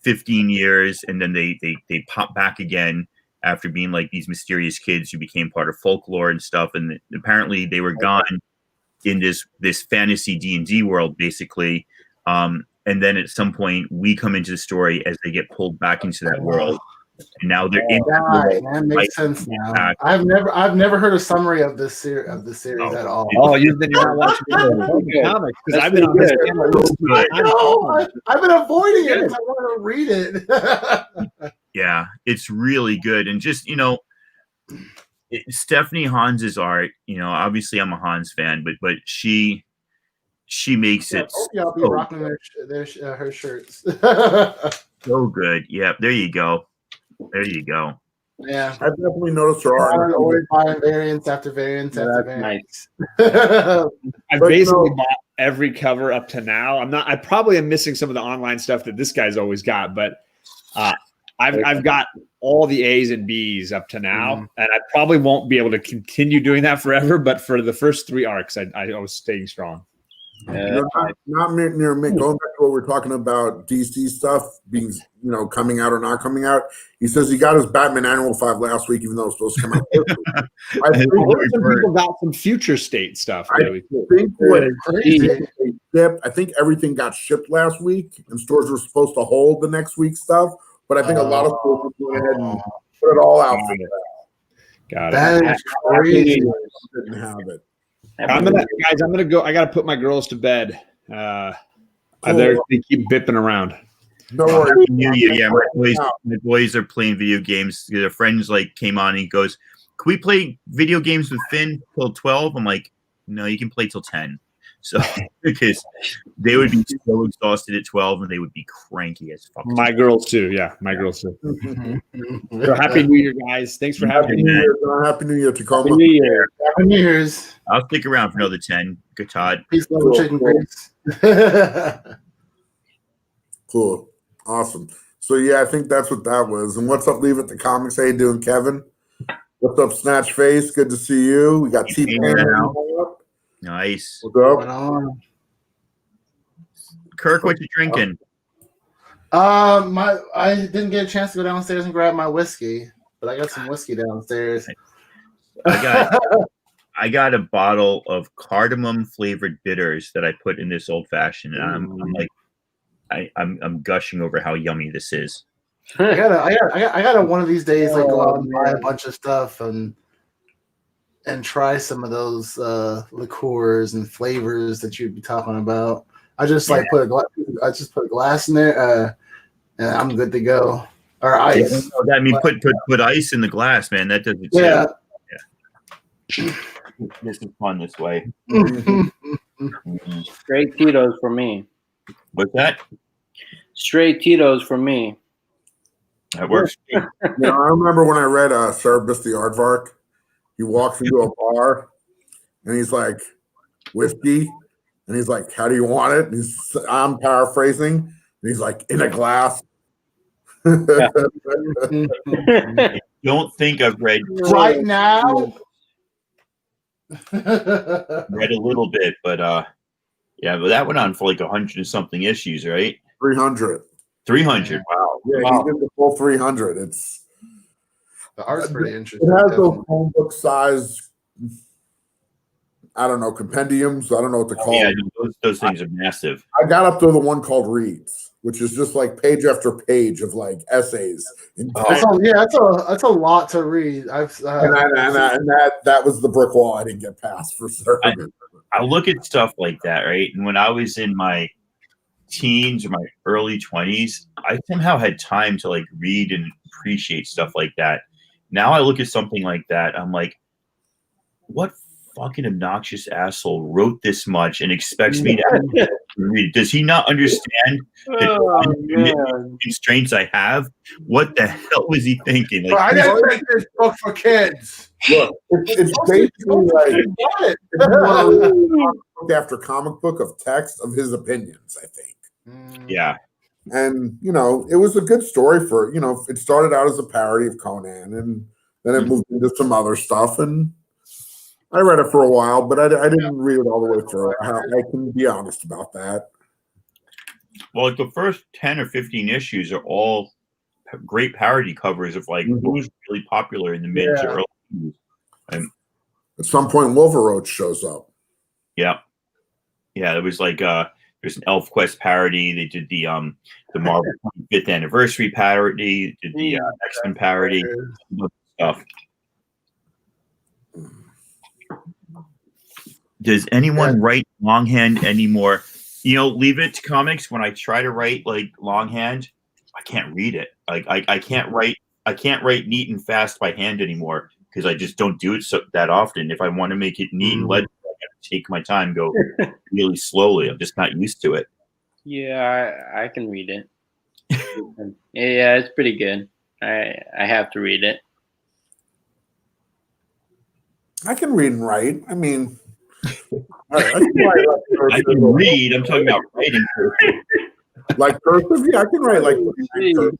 15 years, and then they pop back again after being like these mysterious kids who became part of folklore and stuff. And apparently they were gone in this fantasy D&D world, basically. And then at some point we come into the story as they get pulled back into that world. And now they're in that makes sense now. I've never heard a summary of this series at all. Oh, you're not watching the comics because I've been on this channel. I've been avoiding it because I want to read it. Yeah, it's really good. And just, Stephanie Hans's art, obviously I'm a Hans fan, but she makes it I'll be rocking her shirts. so good. Yeah, there you go. Yeah, I definitely noticed her art. Always buying variants after variants after variants. Nice. I've basically bought every cover up to now. I probably am missing some of the online stuff that this guy's always got, but I've got all the A's and B's up to now, and I probably won't be able to continue doing that forever. But for the first 3 arcs, I was staying strong. Not near me. Going back to what we're talking about, DC stuff being, coming out or not coming out. He says he got his Batman Annual 5 last week, even though it's supposed to come out this week. I think some people got some future state stuff. Really. I think everything got shipped last week, and stores were supposed to hold the next week's stuff. But I think a lot of stores went ahead and put it all out for that. Got it. That is crazy. Didn't have it. I'm gonna go. I gotta put my girls to bed. They keep bipping around. No worries. Yeah, my boys are playing video games. Their friends came on and he goes, "Can we play video games with Finn till 12?" I'm like, "No, you can play till 10." So because they would be so exhausted at 12 and they would be cranky as fuck. My girls too. Yeah, my girls too. So happy New Year, guys! Thanks for having me. Happy New Year, Tacoma. Happy New Year. Happy New Year's. I'll stick around for another 10. Good, Todd. Peace, love, chicken grease. Cool. Awesome. So yeah, I think that's what that was. And what's up, Leave It to Comics? How you doing, Kevin? What's up, Snatch Face? Good to see you. We got T-Pan. Nice. What's up? Kirk, what you drinking? I didn't get a chance to go downstairs and grab my whiskey, but I got some whiskey downstairs. I got a bottle of cardamom flavored bitters that I put in this old fashioned, and I'm gushing over how yummy this is. I gotta one of these days go out and buy a bunch of stuff and try some of those liqueurs and flavors that you'd be talking about. I just put a glass in there, and I'm good to go. Or ice. I mean, put ice in the glass, man. That does it. Yeah. This is fun this way. Straight Tito's for me. What's that? Straight Tito's for me. That works. I remember when I read Cerebus the Aardvark. He walks into a bar, and he's like, whiskey, and he's like, how do you want it? And I'm paraphrasing, and he's like, in a glass. Don't think I've read right now. Read a little bit, but but that went on for 100 and something issues, right? 300. 300. Wow. Yeah, wow. he did the full 300. The art's pretty interesting. It has those phone book size, I don't know, compendiums. I don't know what to call Yeah, them. those things are massive. I got up to the one called Reads, which is just page after page of essays. That's a lot to read. That was the brick wall I didn't get past for certain. I look at stuff like that, right? And when I was in my teens or my early 20s, I somehow had time to read and appreciate stuff like that. Now I look at something like that, I'm like, what fucking obnoxious asshole wrote this much and expects me to read? Does he not understand the constraints I have? What the hell was he thinking? I didn't make this book for kids. Look, it's basically after comic book of text of his opinions, I think. Yeah. And it was a good story for it started out as a parody of Conan, and then it moved into some other stuff. And I read it for a while, but I didn't read it all the way through. I can be honest about that. Well, like the first 10 or 15 issues are all great parody covers of like what was really popular in the mid to early 80s. At some point, Wolveroach shows up. Yeah, there was like there's an ElfQuest parody. They did the Marvel 25th anniversary parody. Did the X-Men parody stuff. Does anyone write longhand anymore? Leave it to comics. When I try to write like longhand, I can't read it. Like I can't write neat and fast by hand anymore because I just don't do it that often. If I want to make it neat and legible, I got to take my time, go really slowly. I'm just not used to it. Yeah, I can read it. Yeah, it's pretty good. I have to read it. I can read and write. I mean, I can read. I'm talking about writing. Like cursive, yeah, I can write like cursive.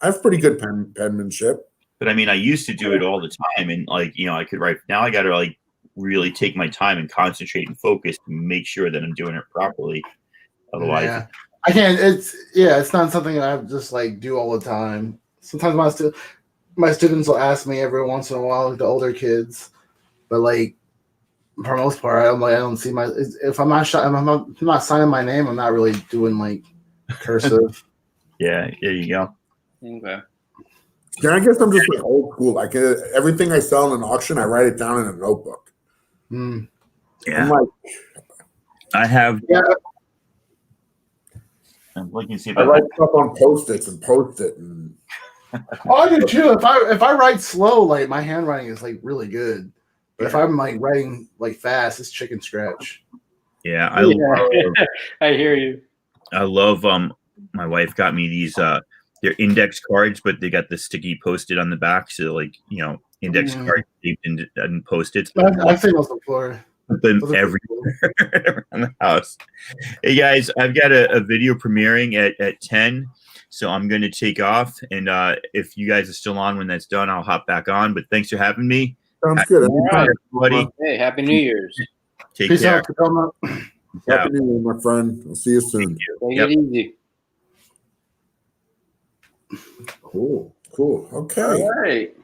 I have pretty good penmanship. But I mean, I used to do it all the time, and like I could write. Now I got to like really take my time and concentrate and focus to make sure that I'm doing it properly. Otherwise, I can't. It's not something I just like do all the time. Sometimes my students will ask me every once in a while, like the older kids, but like for the most part, I don't see if I'm not signing my name, I'm not really doing like cursive. Yeah, there you go. Okay. Yeah, I guess I'm just like old school. Like everything I sell in an auction, I write it down in a notebook. Yeah, I'm like, I have. Yeah. I'm looking to see if I write stuff on Post-its and Post-it. And I do too. If I write slow, like my handwriting is like really good. But if I'm like writing like fast, it's chicken scratch. Yeah, I hear you. I love. My wife got me these. They're index cards, but they got the sticky Post-it on the back, so like index cards and Post-its. I've seen those before. Put them everywhere around the house. Hey guys, I've got a video premiering at 10, so I'm going to take off. And if you guys are still on when that's done, I'll hop back on. But thanks for having me. Sounds good. Right. Everybody. Hey, Happy New Year's. Take Peace care. out. Happy New Year, my friend. I'll see you soon. Take it easy. Cool. Okay. All right.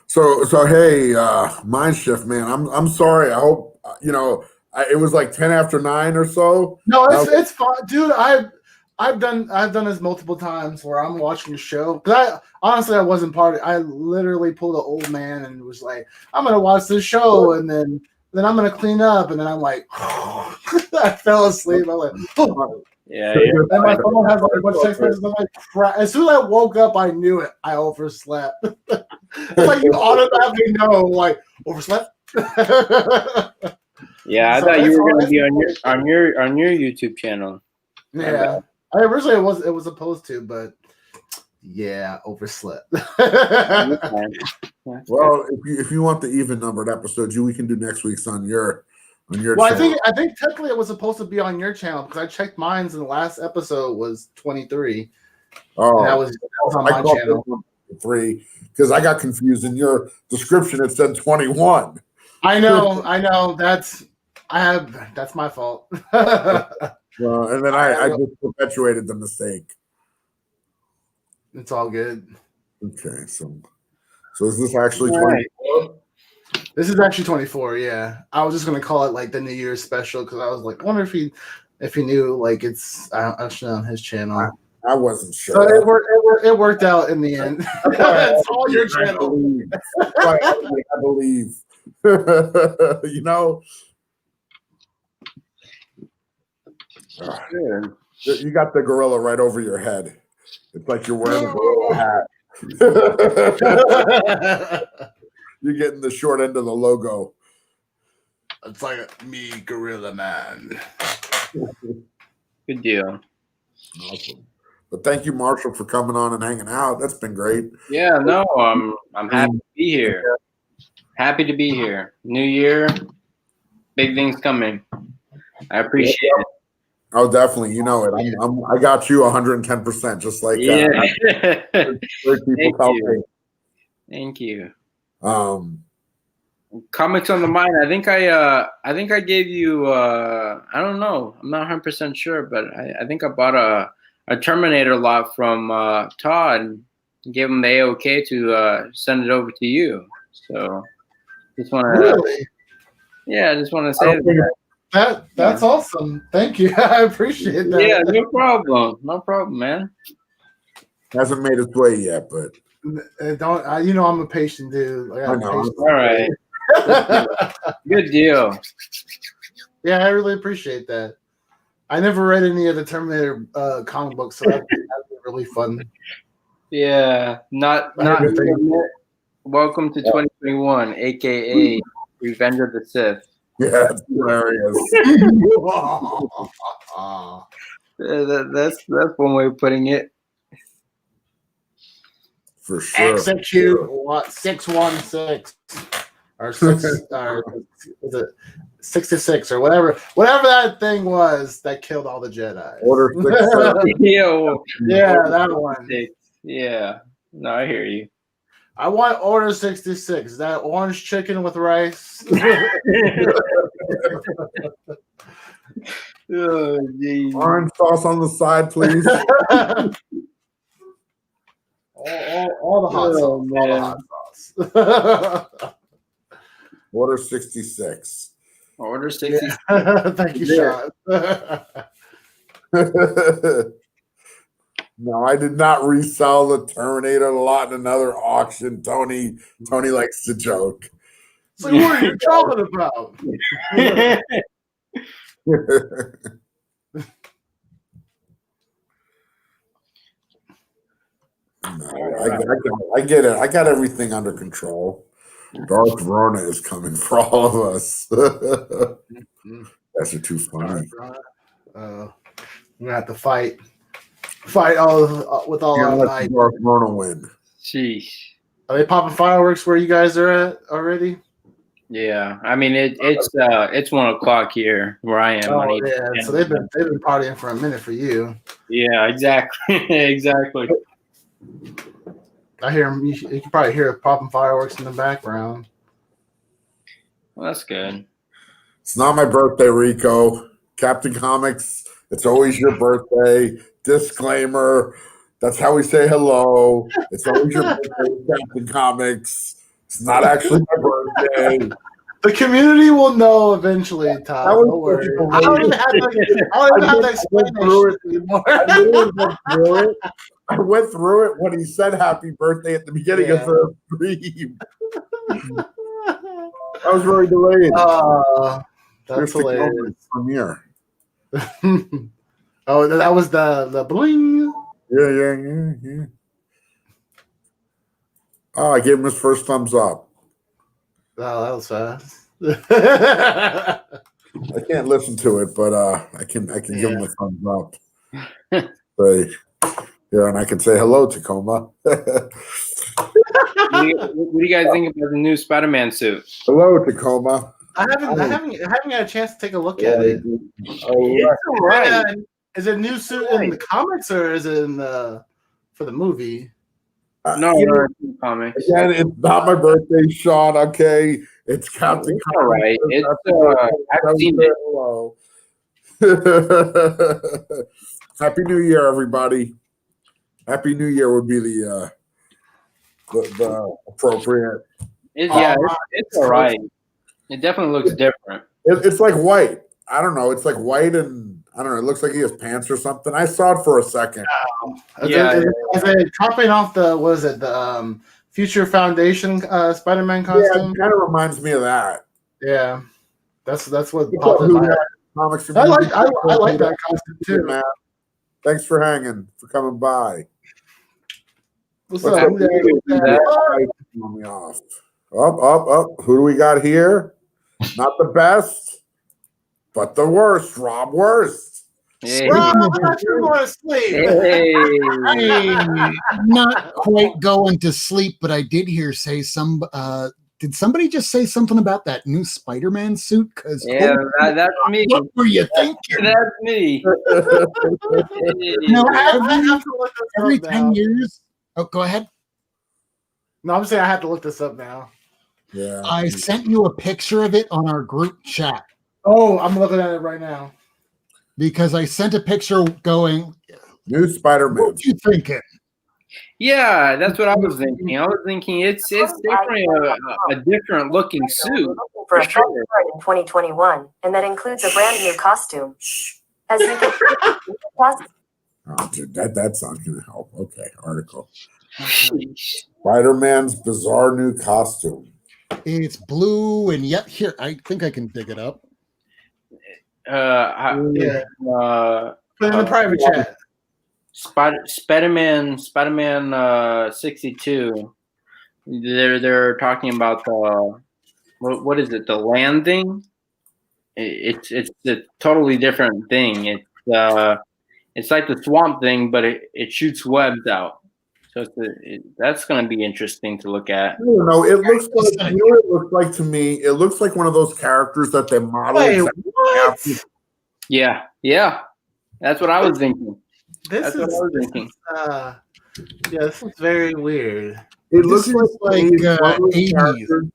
So hey, Mind Shift, man. I'm sorry. I hope it was like 10 after 9 or so. No, it's fine, dude. I've done this multiple times where I'm watching a show. Cause I wasn't part of it. I literally pulled an old man and was like, I'm gonna watch this show, and then I'm gonna clean up, and then I'm like, I fell asleep. I'm like, oh. Yeah. And my phone has like a bunch of text messages. I'm like, crap. As soon as I woke up, I knew it. I overslept. It's like you automatically know, like, overslept. Yeah, I thought you were gonna be on your YouTube channel. Yeah. Originally it was supposed to, but yeah, overslept. Well, if you want the even numbered episodes, we can do next week's on your well, channel. I think technically it was supposed to be on your channel because I checked mine's, and the last episode was 23. Oh, that was on my channel. 3 because I got confused in your description. It said 21. I know. That's my fault. Well, and then I just perpetuated the mistake. It's all good. Okay, so is this actually 24? This is actually 24. Yeah, I was just gonna call it like the New Year's special because I was like, I wonder if he knew like it's actually on his channel. I wasn't sure. So it worked out in the end. It's all your channel. I believe. You got the gorilla right over your head. It's like you're wearing a gorilla hat. You're getting the short end of the logo. It's like me, Gorilla Man. Good deal. Awesome. But thank you, Marshall, for coming on and hanging out. That's been great. Yeah, no, I'm happy to be here. Happy to be here. New year, big things coming. I appreciate it. Oh, definitely. You know it. I got you 110%, just like Yeah. people tell me. Thank you. Um, Comics on the Mind. I think I gave you. I don't know. I'm not 100% sure, but I think I bought a Terminator lot from Todd and gave him the AOK to send it over to you. So just want to. Really? Yeah, I just want to say that. That's awesome. Thank you. I appreciate that. Yeah, no problem. No problem, man. hasn't made its way yet, but You know I'm a patient dude. I know. All right. Good deal. Yeah, I really appreciate that. I never read any of the Terminator comic books, so that'd be really fun. Yeah, not. Welcome to 2021, aka Revenge of the Sith. Yeah, it's hilarious. That's one way of putting it. For sure. Execute what 616 or 6 or is it 66 or whatever that thing was that killed all the Jedi. Order 6. Yeah, that one. Yeah, no, I hear you. I want Order 66. That orange chicken with rice. Oh, geez. Orange sauce on the side, please. all the hot sauce. All the hot sauce. Order 66. Order 66. Thank you, Sean. No, I did not resell the Terminator lot in another auction. Tony likes to joke. So what are you talking about? No, I get it. I got everything under control. Darth Rona is coming for all of us. That's too funny. We're gonna have to fight all with all our might. Darth Rona win. Sheesh. Are they popping fireworks where you guys are at already? Yeah, I mean it's 1:00 here where I am. Oh, yeah. So they've been partying for a minute for you. Yeah, exactly. Exactly. I hear them. You can probably hear popping fireworks in the background. Well, that's good. It's not my birthday, Rico. Captain Comics, it's always your birthday. Disclaimer. That's how we say hello. It's always your birthday, Captain Comics. It's not actually my birthday. The community will know eventually, Todd. Don't worry. I don't even have to explain that anymore. I went through it when he said happy birthday at the beginning of the stream. I was very delayed. That's hilarious. Premiere. Oh, that was the bling. Yeah. Oh, I gave him his first thumbs up. Oh, that was fast. I can't listen to it, but I can give him a thumbs up. And I can say hello, Tacoma. What do you guys think about the new Spider-Man suit? Hello, Tacoma. I haven't had a chance to take a look at it. It's all right. Is it a new suit in the comics or is it for the movie? No, comics. Again, it's not my birthday, Sean. Okay, it's Captain. It's all right. I've seen it. Hello. Happy New Year, everybody. Happy New Year would be the appropriate. It's all right. It definitely looks different. It's like white. I don't know. It's like white and I don't know. It looks like he has pants or something. I saw it for a second. Is it copying off the Future Foundation Spider-Man costume? Yeah, it kind of reminds me of that. Yeah, that's what popped in my head. Comics. I like that costume too, man. Thanks for hanging, for coming by. What's up? Me off. Up. Who do we got here? Not the best, but the worst. Rob Worst. Hey. Rob, you're going to sleep. Hey. I'm not quite going to sleep, but I did hear say did somebody just say something about that new Spider-Man suit? Because Yeah, that's me. what were you thinking? That's me. No, I have to look this every up 10 now. years. Oh, go ahead. No, I'm saying I have to look this up now. Yeah. I sent you a picture of it on our group chat Oh, I'm looking at it right now. because I sent a picture going, New Spider-Man. what you thinking? Yeah, that's what I was thinking. I was thinking it's definitely a different looking suit. For a For sure. fresh start in 2021, and that includes a brand new costume. As you can see, Oh, dude, that's not going to help. Okay, article. Sheesh. Spider-Man's bizarre new costume. It's blue, and yet here, I think I can dig it up. Yeah. Put it in the private chat. Spider-Man 62. They're talking about the what is it? The landing. It's a totally different thing. It's like the swamp thing, but it shoots webs out. So that's going to be interesting to look at. I don't know. It looks like, you know what it looks like to me? It looks like one of those characters that they model. Wait, exactly what? after. Yeah. That's what I was thinking. This is very weird. It This looks is like like, one of those 80s, characters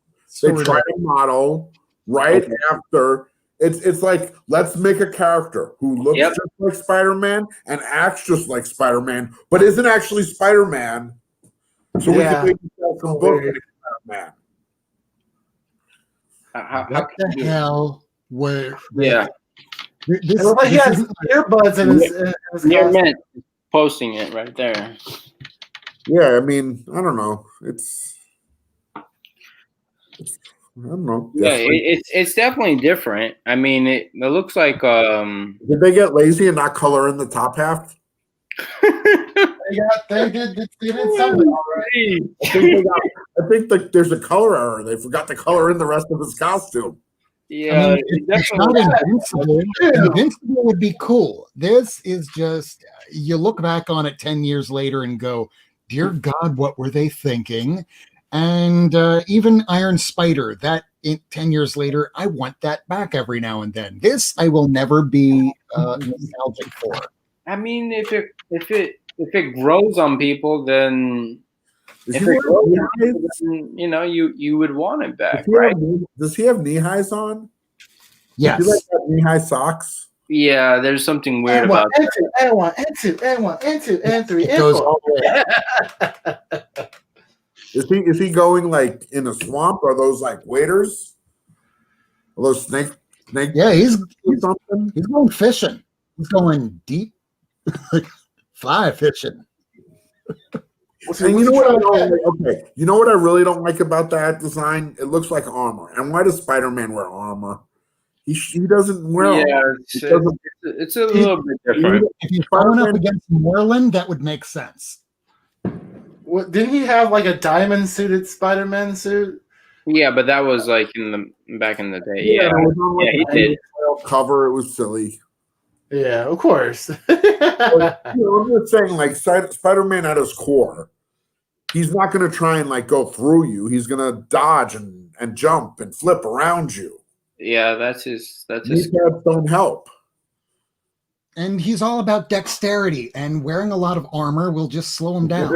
they sort try of. to model right Okay. after. It's like, let's make a character who looks Yep. just like Spider-Man and acts just like Spider-Man, but isn't actually Spider-Man. So we Yeah. can make some book like Spider-Man. How What can the you- hell? Where? Yeah. This, It looks like he this has isn't- earbuds in his Near costume. Mint posting it right there. Yeah, I mean, I don't know. I don't know. Yeah, Different. it's definitely different. I mean, it looks like Did they get lazy and not color in the top half? They did something already. I think there's a color error. They forgot to color in the rest of his costume. Yeah, I mean, it it's not definitely. invincible. Invincible would be cool. This is just, you look back on it 10 years later and go, dear God, what were they thinking? And even Iron Spider, 10 years later, I want that back every now and then. This I will never be nostalgic for. I mean, if it grows on people, then Is if he it grows wearing on knee people, then you would want it back, highs? right? Does he have knee highs on? Yes. Does he like have knee high socks? Yeah, there's something weird And one, about and two, and one, and two, and one, and two, and three, It and goes four. all the way. Is he going like in a swamp? Are those like waders? Are those snake? Yeah, he's something? going fishing. He's going deep, fly fishing. And you know what I don't like? Okay, you know what I really don't like about that design? It looks like armor. And why does Spider-Man wear armor? He doesn't wear Yeah, armor. it's a little bit different. If he's going up against Moreland, that would make sense. What, didn't he have like a diamond suited Spider-Man suit? Yeah, but that was like back in the day. Yeah, Yeah, it was on like he an did. NFL cover. It was silly. Yeah, of course. I'm just saying, like Spider-Man at his core, he's not going to try and like go through you. He's going to dodge and jump and flip around you. Yeah, that's his. These pads don't help. And he's all about dexterity, and wearing a lot of armor will just slow him down.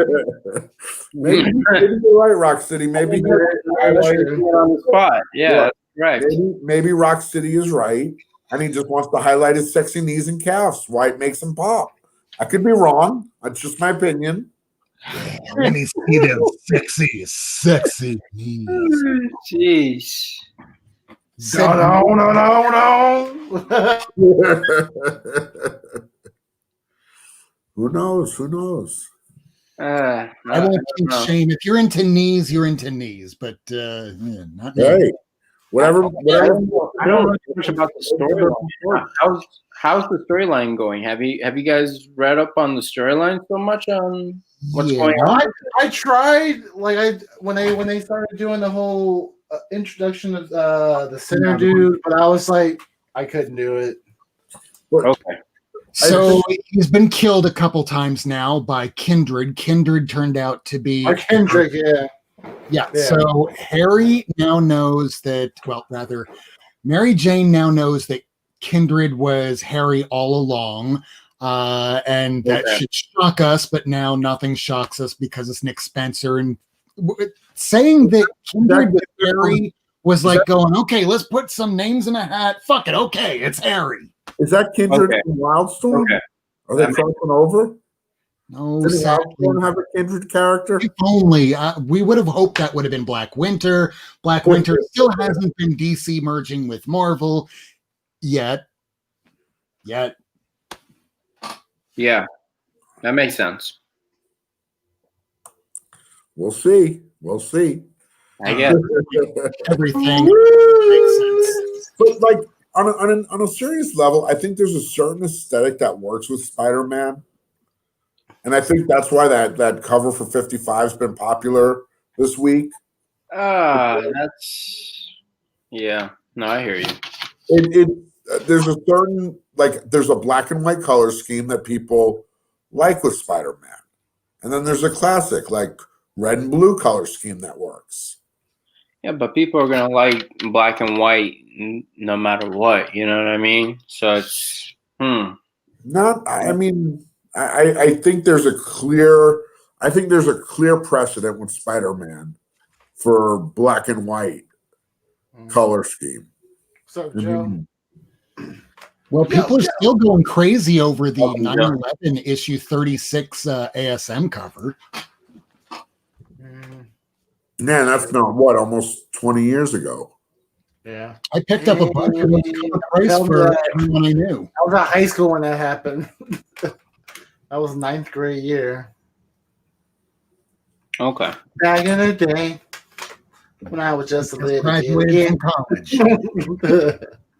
maybe you're right, Rock City. Maybe on the spot. Yeah, right. maybe Rock City is right, and he just wants to highlight his sexy knees and calves. Why it makes him pop? I could be wrong. That's just my opinion. Let me see them sexy knees. Jeez. No. Who knows? Who knows? I won't keep shame. If you're into knees, you're into knees, but not me. Hey, whatever. I don't know too much about the storyline. How's the storyline going? Have you guys read up on the storyline so much on what's going on? I tried when they started doing the whole introduction of the center dude, but I was like, I couldn't do it. Okay. So he's been killed a couple times now by Kindred. Kindred turned out to be Kendrick, yeah. Yeah. Yeah. So Harry now knows that, well, rather, Mary Jane now knows that Kindred was Harry all along. And that Okay. should shock us, but now nothing shocks us because it's Nick Spencer. And saying that Kindred was Harry was like going, okay, let's put some names in a hat. Fuck it. Okay, it's Harry. Is that Kindred Okay. and Wildstorm? Okay. Are they That crossing over? No, Did sadly. Wildstorm have a Kindred character? If only we would have hoped that would have been Black Winter. Black Winter still hasn't been DC merging with Marvel yet. Yeah, that makes sense. We'll see. We'll see. I guess. Everything makes sense. But like on a serious level, I think there's a certain aesthetic that works with Spider-Man. And I think that's why that cover for 55 has been popular this week. That's yeah. No, I hear you. There's a certain there's a black and white color scheme that people like with Spider-Man. And then there's a classic like red and blue color scheme that works. Yeah, but people are gonna like black and white no matter what. You know what I mean? So it's Not I mean I think there's a clear precedent with Spider-Man for black and white color scheme. So, Joe. Well, people are still going crazy over the 9/11 issue 36 ASM cover. Man, that's not what, almost 20 years ago. Yeah. I picked up a bunch of those cover price for everyone I knew. I was at high school when that happened. That was 9th grade year. okay. Back in the day when I was just a little Graduated kid. from college.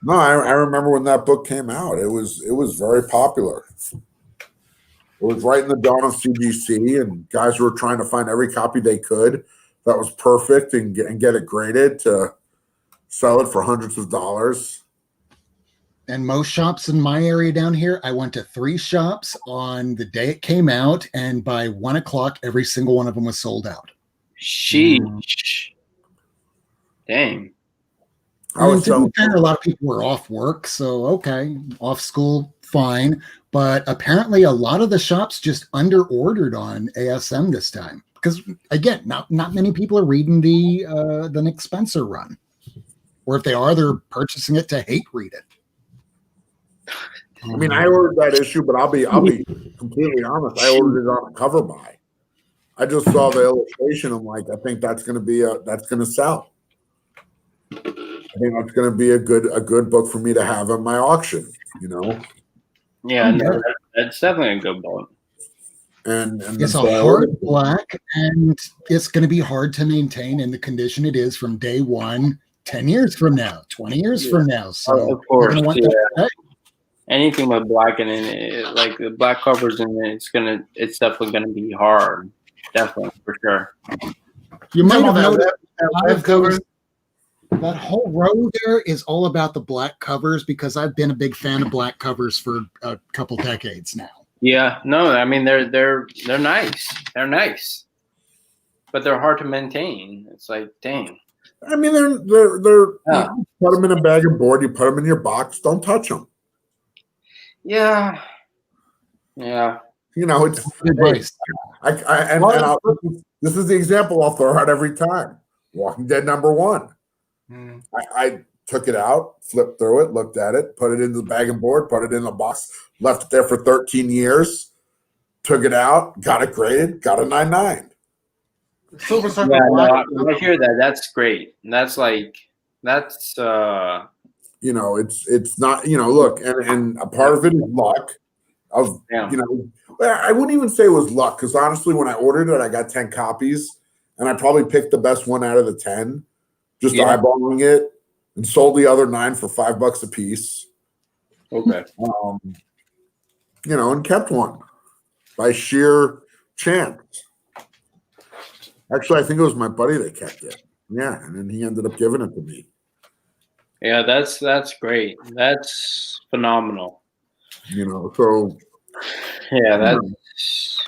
No, I remember when that book came out. It was very popular. It was right in the dawn of CGC, and guys were trying to find every copy they could that was perfect and get it graded to sell it for hundreds of dollars. And most shops in my area down here, I went to 3 shops on the day it came out, and by 1 o'clock, every single one of them was sold out. Sheesh. Dang. I was to be selling. fair, a lot of people were off work, so okay, off school, fine. But apparently, a lot of the shops just under-ordered on ASM this time because, again, not many people are reading the Nick Spencer run, or if they are, they're purchasing it to hate read it. I mean, I ordered that issue, but I'll be completely honest. I ordered it on a cover buy. I just saw the illustration. I'm like, I think that's going to sell. I think that's going to be a good book for me to have on my auction. You know. Yeah, no, that's definitely a good book. And it's a hard black, and it's going to be hard to maintain in the condition it is from day one, 10 years from now, 20 years from now. So of course, you're going to want that. Anything with black in it, like the black covers in it, it's definitely gonna be hard. Definitely, for sure. You might have noticed that cover. That whole row there is all about the black covers because I've been a big fan of black covers for a couple decades now. Yeah, no, I mean they're nice. They're nice, but they're hard to maintain. It's like, dang. I mean, they're Yeah. you put them in a bag of board. You put them in your box. Don't touch them. Yeah. You know, it's Advice. this is the example I'll throw out every time. Walking Dead #1. I took it out, flipped through it, looked at it, put it in the bag and board, put it in the box, left it there for 13 years, took it out, got it graded, got a 9.9. Silver Surfer Yeah, Black. no, I hear that. That's great. That's You know, it's not, you know, look, and a part of it is luck. Yeah. You know, I wouldn't even say it was luck because honestly, when I ordered it, I got 10 copies, and I probably picked the best one out of the 10, just eyeballing it, and sold the other 9 for $5 a piece. okay. You know, and kept one by sheer chance. Actually, I think it was my buddy that kept it. Yeah, and then he ended up giving it to me. Yeah, that's great. That's phenomenal. You know, so Yeah, that's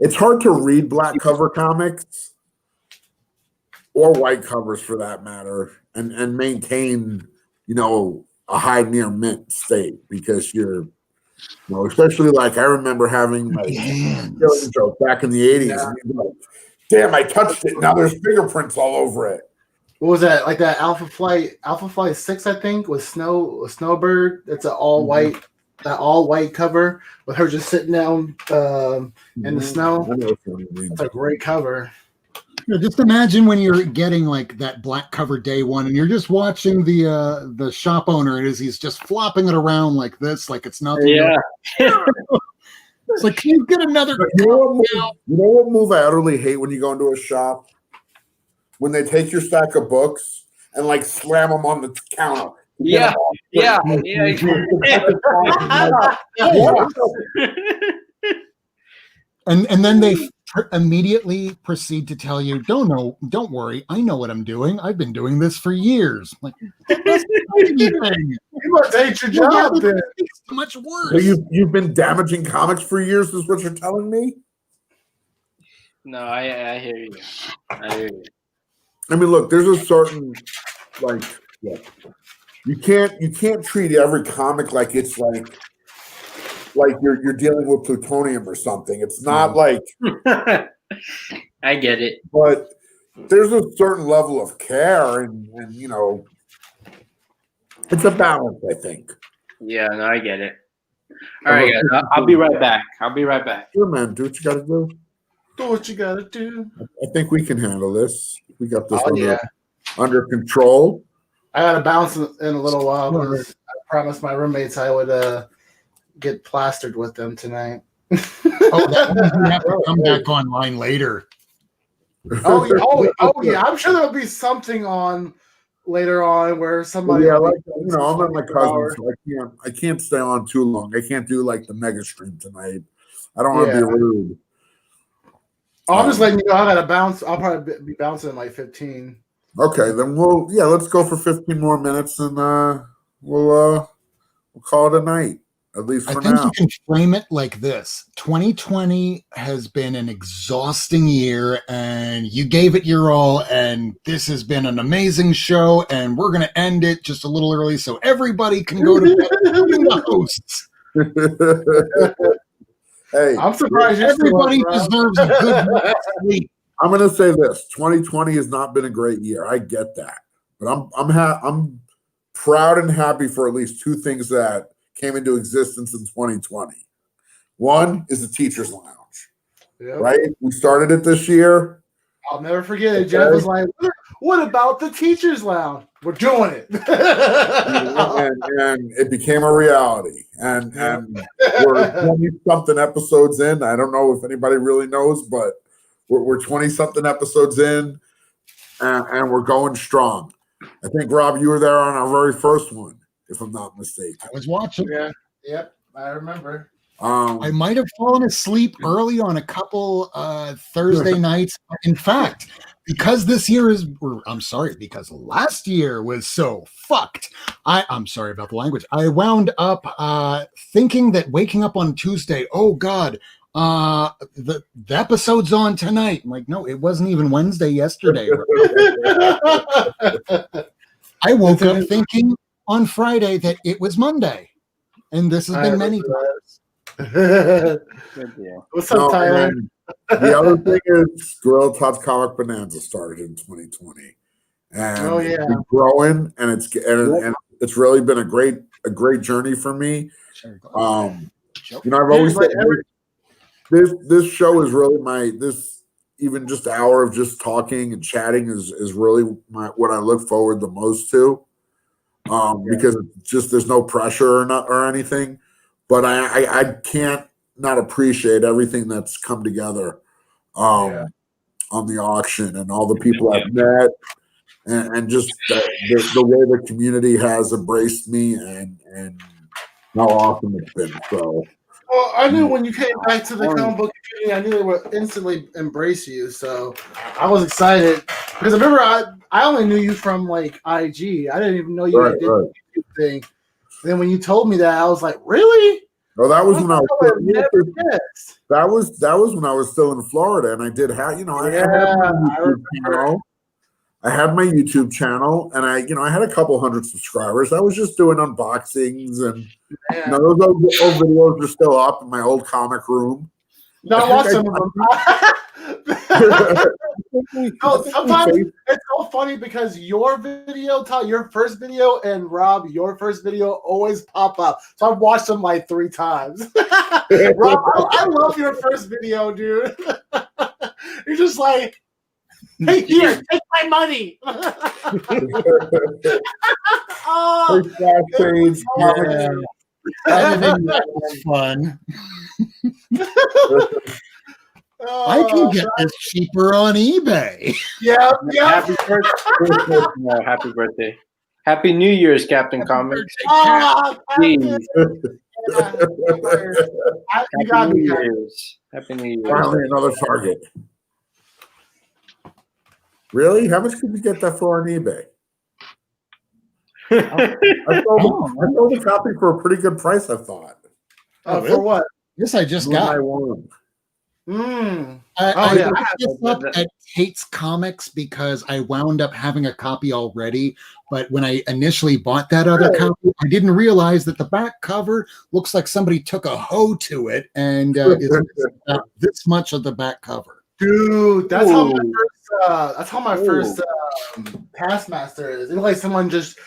it's hard to read black cover comics or white covers for that matter, and maintain, a high near mint state, because especially like I remember having like killing joke back in the 80s. Yeah. And you'd be like, damn, I touched it. Now there's fingerprints all over it. What was that? Like that Alpha Flight 6, I think, with Snowbird. It's an all white, that all white cover with her just sitting down in the snow. I know which one you mean. It's a great cover. Just imagine when you're getting like that black cover day one, and you're just watching the shop owner, and he's just flopping it around like this, like it's nothing. Yeah. It's like, can you get another? You know what move I utterly hate when you go into a shop? When they take your stack of books and like slam them on the counter. Yeah. Yeah. And then they immediately proceed to tell you, don't worry, I know what I'm doing. I've been doing this for years. Like, that's anything. You must hate your job then. It's much worse. So you've been damaging comics for years, is what you're telling me? No, I hear you. I hear you. I mean, look, there's a certain you can't treat every comic like it's like you're dealing with plutonium or something. It's not like I get it. but there's a certain level of care and it's a balance, I think. Yeah, no, I get it. All right, guys. I'll be right back. Sure, man, do what you gotta do. Do what you gotta do. I think we can handle this. We got this Oh, under control. I gotta bounce in a little while because I promised my roommates I would get plastered with them tonight. That means you have to come back online later. Yeah. I'm sure there'll be something on later on where somebody. I'm at my cousin, so I can't stay on too long. I can't do like the mega stream tonight. I don't want to be rude. I'm just letting you know I gotta bounce. I'll probably be bouncing in like 15. Okay, then let's go for 15 more minutes and we'll call it a night, at least for I think now. you can frame it like this. 2020 has been an exhausting year, and you gave it your all, and this has been an amazing show, and we're going to end it just a little early so everybody can go to bed, including the hosts. Hey, I'm surprised everybody deserves a good night's sleep. I'm going to say this: 2020 has not been a great year. I get that, but I'm proud and happy for at least two things that came into existence in 2020. One is the Teachers Lounge, right? We started it this year. I'll never forget it. Jeff was like, "What about the Teachers Lounge? We're doing it." and it became a reality. And we're 20-something episodes in. I don't know if anybody really knows, but we're 20-something episodes in, and we're going strong. I think, Rob, you were there on our very first one, if I'm not mistaken. I was watching. Yeah. Yep. I remember. I might have fallen asleep early on a couple Thursday nights. In fact, because because last year was so fucked. I'm sorry about the language. I wound up thinking that waking up on Tuesday, oh God, the episode's on tonight. I'm like, no, it wasn't even Wednesday yesterday. I woke up thinking on Friday that it was Monday. And this has been many times. What's up, Tyler? The other thing is Gorilla Todd's Comic Bonanza started in 2020, and it's been growing, and it's really been a great journey for me. I've always said this show is really even just hour of just talking and chatting is really what I look forward the most to, because it's just there's no pressure or anything. But I can't not appreciate everything that's come together on the auction and all the people I've met and just the way the community has embraced me and how awesome it's been. So, well, I knew when you came back to the comic book community, I knew they would instantly embrace you. So I was excited because I remember I only knew you from like IG. I didn't even know you did the YouTube thing. Then when you told me that, I was like, "Really?" No, that was when I was. That was when I was still in Florida, and I did have, I had my YouTube channel, and I had a couple hundred subscribers. I was just doing unboxings, and those old videos are still up in my old comic room. No, I watched some of them. Sometimes it's so funny because your video, Todd, your first video, and Rob, your first video always pop up. So I've watched them like 3 times. Rob, I love your first video, dude. You're just like, hey, here, take my money. Oh, Editing was fun. I can get this cheaper on eBay. Yeah. Happy birthday. No, happy birthday. Happy New Year's, Captain Comics. Oh, Jeez. You got Happy me. New Year's. Happy New Year's. Finally, another target. Really? How much could you get that for on eBay? I sold the copy for a pretty good price, I thought. For what? This I just got. I won. I picked this up at Tate's Comics because I wound up having a copy already. But when I initially bought that other copy, I didn't realize that the back cover looks like somebody took a hoe to it, and it's about this much of the back cover. Dude, that's how my first Taskmaster is. It looks like someone just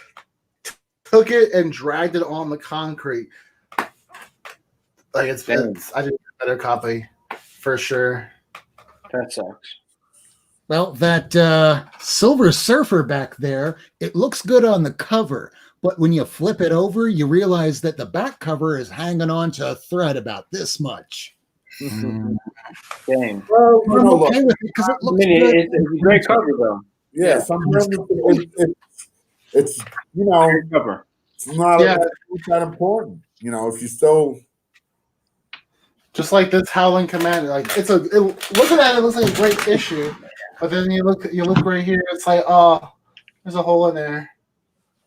took it and dragged it on the concrete. Like it's I did a better copy for sure. That sucks. Well, that Silver Surfer back there, it looks good on the cover, but when you flip it over, you realize that the back cover is hanging on to a thread about this much. Dang. Well, I'm okay with it because it looks good. It's a great cover, though. Yeah, sometimes it's Great cover. it's not that important. If you still Just like this Howling Commander, like looking at it looks like a great issue, but then you look right here, it's like, oh, there's a hole in there.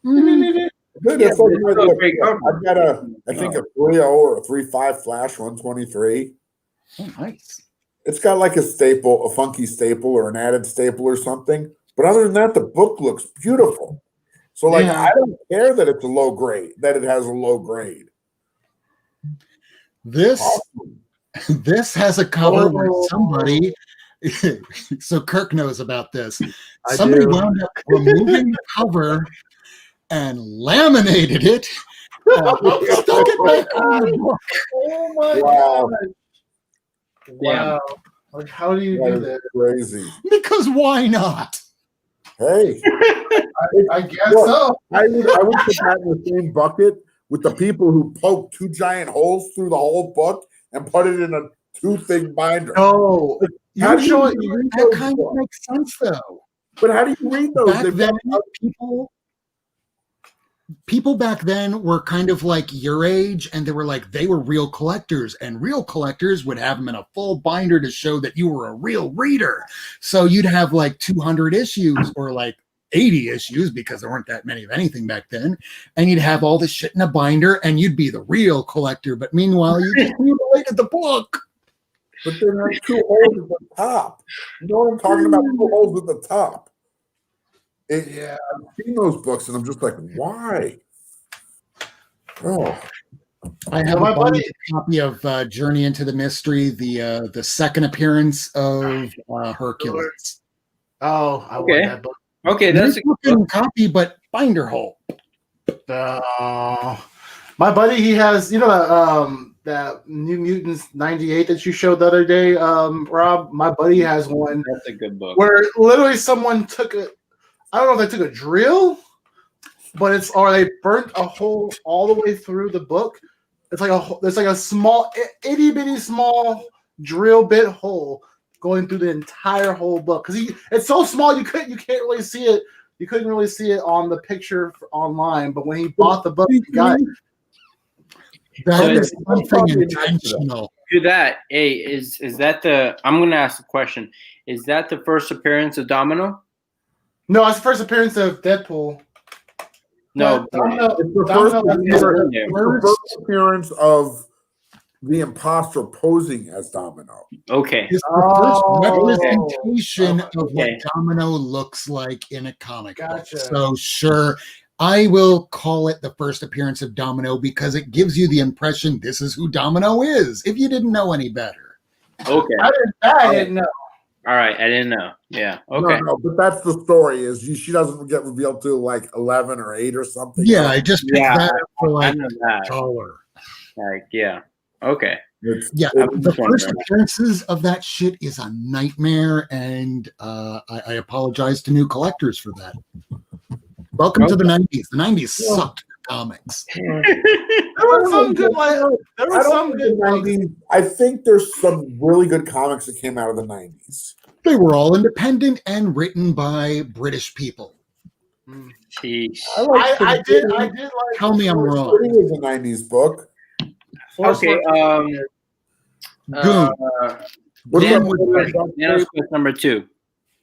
That's I've got I think a 3.0 or a 3.5 Flash 123. Oh, nice. It's got like a staple, a funky staple or an added staple or something. But other than that, the book looks beautiful. So I don't care that it's a low grade, that it has a low grade. This has a cover where somebody so Kirk knows about this. Somebody wound up removing the cover and laminated it. Stuck it back on the book. Oh my god. Wow. Like, how do you do that? Crazy. Because why not? Hey. I guess so. I would put that in the same bucket with the people who poke 2 giant holes through the whole book and put it in a 2-thing binder. No. That kind of makes sense though. But how do you read those? Back then, people back then were kind of like your age, and they were real collectors, and real collectors would have them in a full binder to show that you were a real reader. So you'd have like 200 issues or like 80 issues because there weren't that many of anything back then, and you'd have all this shit in a binder, and you'd be the real collector. But meanwhile, you just mutilated the book. But then there's 2 holes at the top. You know what I'm talking about? 2 holes at the top. I've seen those books, and I'm just like, why? Oh, I have a copy of Journey into the Mystery, the second appearance of Hercules. Oh, I want that book. Okay, that's a good copy, but binder hole. My buddy, he has, that New Mutants 98 that you showed the other day, Rob. My buddy has one. That's a good book. Where literally someone took I don't know if they took a drill, or they burnt a hole all the way through the book. It's like a small, itty bitty small drill bit hole going through the entire whole book because it's so small you can't really see it. You couldn't really see it on the picture online, but when he bought the book, he got it. That is something intentional. To that, is that I'm going to ask the question. Is that the first appearance of Domino? No, it's the first appearance of Deadpool. No, it's the first appearance of the imposter posing as Domino. Okay. It's the first Oh, representation okay. of what Domino looks like in a comic book. Gotcha. So sure, I will call it the first appearance of Domino because it gives you the impression this is who Domino is, if you didn't know any better. Okay. I didn't know. All right. I didn't know. Yeah. Okay. No, but that's the story. Is she doesn't get revealed till like 11 or 8 or something. Yeah, I just picked Yeah, that up for I like know that. $1. Like, yeah. Okay. Yeah, I'm the just first wondering. appearances of that shit is a nightmare, and I apologize to new collectors for that. Welcome to the 90s. The 90s sucked for comics. There was some good I think there's some really good comics that came out of the 90s. They were all independent and written by British people. Jeez. I did like. Tell me I'm It wrong. was a 90s book. Okay. Goon. What's Daniel's up, Quest number 2.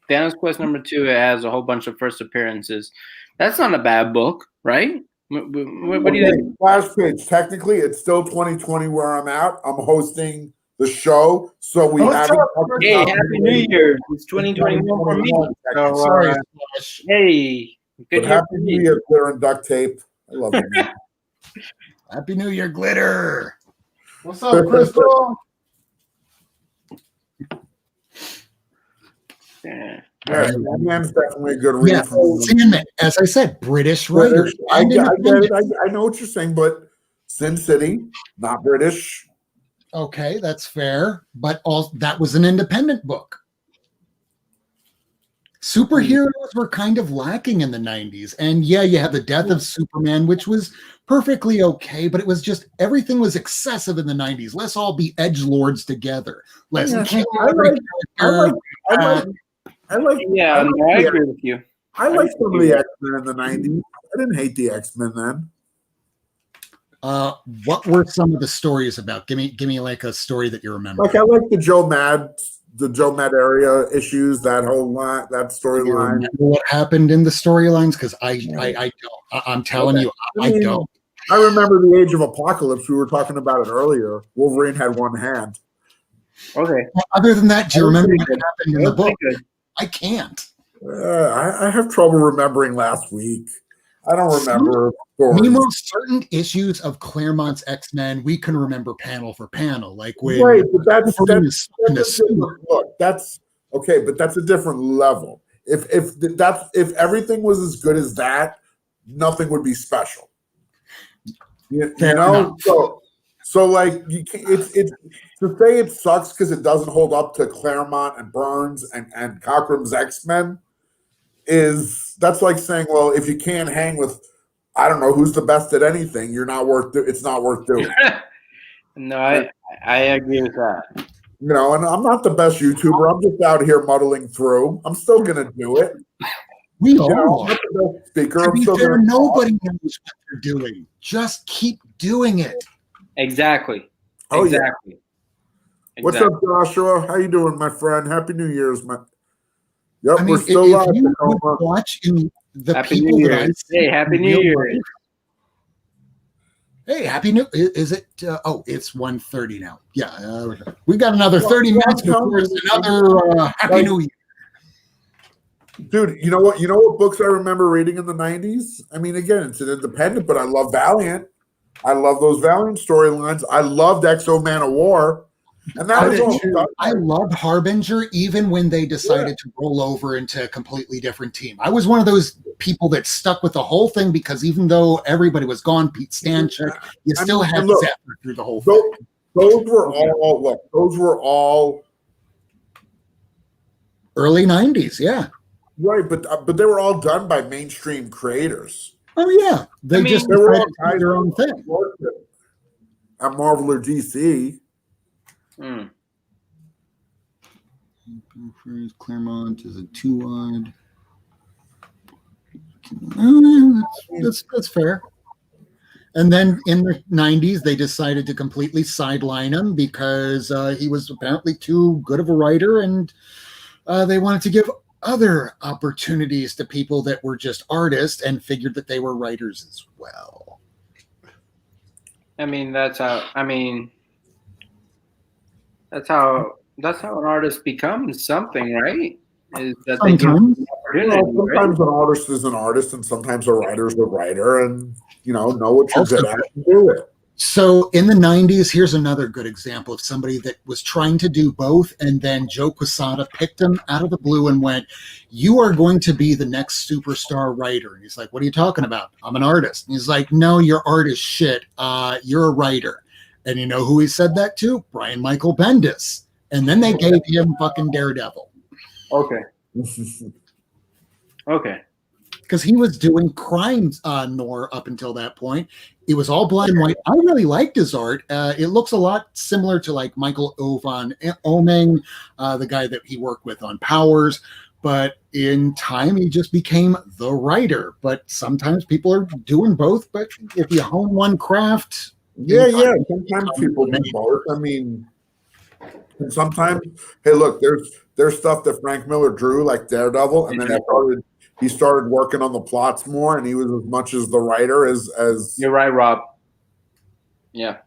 Daniel's Quest number 2 it has a whole bunch of first appearances. That's not a bad book, right? What do you think? Last page. Technically, it's still 2020 where I'm at. I'm hosting the show, so we haven't. Hey, Happy New Year! It's 2021 for me. So, Sorry, hey, But good year Happy for New me. Year, glitter and duct tape. I love it. Happy New Year, glitter. What's up, Crystal? Yeah. Yeah, that man's definitely a good read. Yeah, Sandman, as I said, British writer. I and get it. independent. I know what you're saying, but Sin City, not British. Okay, that's fair, but all that was an independent book. Superheroes were kind of lacking in the 90s. And yeah, you had the death of Superman, which was perfectly okay, but it was just everything was excessive in the 90s. Let's all be edgelords together. Let's kill every character. Yeah, no, I agree with you. I like some of the X-Men in the 90s. I didn't hate the X-Men then. What were some of the stories about? Give me like a story that you remember. Like I like the Joe Mad area issues, that whole line, that Do you storyline. remember what happened in the storylines? Because I don't. I'm telling you, I don't. I remember the Age of Apocalypse. We were talking about it earlier. Wolverine had one hand. Okay. Other than that, do you remember what Good. happened in the That's pretty book? good. I can't. I have trouble remembering last week. I don't remember stories. Meanwhile, certain issues of Claremont's X-Men, we can remember panel for panel. Like when Right, but that's Wolverine a is in the suit. different look. That's okay, but that's a different level. If everything was as good as that, nothing would be special. You Fair know, enough. so like you can, it's to say it sucks because it doesn't hold up to Claremont and Burns and Cockrum's X-Men that's like saying, well, if you can't hang with, I don't know, who's the best at anything, it's not worth doing. No, I agree with that. You know, and I'm not the best YouTuber. I'm just out here muddling through. I'm still gonna do it. We all You know, are. I'm not the best speaker. To I'm be still fair, gonna nobody knows what they're doing. Just keep doing it. Exactly. Oh, yeah. Exactly. What's up, Joshua? How you doing, my friend? Happy New Year's, man. Yep, I mean, we're still if live. you would watch in the Happy people New that I Year. see Hey, Happy in New real Year. life- Hey, Happy New. Is it? It's 1:30 now. Yeah, we got another 30 minutes before it's another Happy New Year. Dude, you know what? You know what books I remember reading in the 90s? I mean, again, it's an independent, but I love Valiant. I love those Valiant storylines. I loved Exo Man of War. And that was all done. I loved Harbinger even when they decided to roll over into a completely different team. I was one of those people that stuck with the whole thing because even though everybody was gone, Pete Stanchik, you still had Zephyr through the whole thing. Those were all early 90s, yeah. Right, but they were all done by mainstream creators. Oh yeah, they were all guys their own thing at Marvel or DC. Claremont is a 2-wide. That's fair. And then in the 90s, they decided to completely sideline him because he was apparently too good of a writer, and they wanted to give other opportunities to people that were just artists and figured that they were writers as well. I mean, that's how. I mean, That's how an artist becomes something, right? Is that they give Sometimes. them You opportunity, know, right? sometimes an artist is an artist, and sometimes a writer's a writer, and know what you're Also- good at and do it. So in the 90s, here's another good example of somebody that was trying to do both, and then Joe Quesada picked him out of the blue and went, "You are going to be the next superstar writer." And he's like, "What are you talking about? I'm an artist." And he's like, "No, your art is shit. You're a writer." And you know who he said that to? Brian Michael Bendis. And then they gave him fucking Daredevil. Okay. Okay. Because he was doing crime noir up until that point. It was all black and white. I really liked his art. It looks a lot similar to like Michael Ovan Omeng, the guy that he worked with on Powers. But in time, he just became the writer. But sometimes people are doing both. But if you hone one craft, Yeah. Sometimes people do both. I mean, and sometimes, hey, look, there's stuff that Frank Miller drew, like Daredevil, and then he started working on the plots more, and he was as much as the writer as. You're right, Rob. Yeah.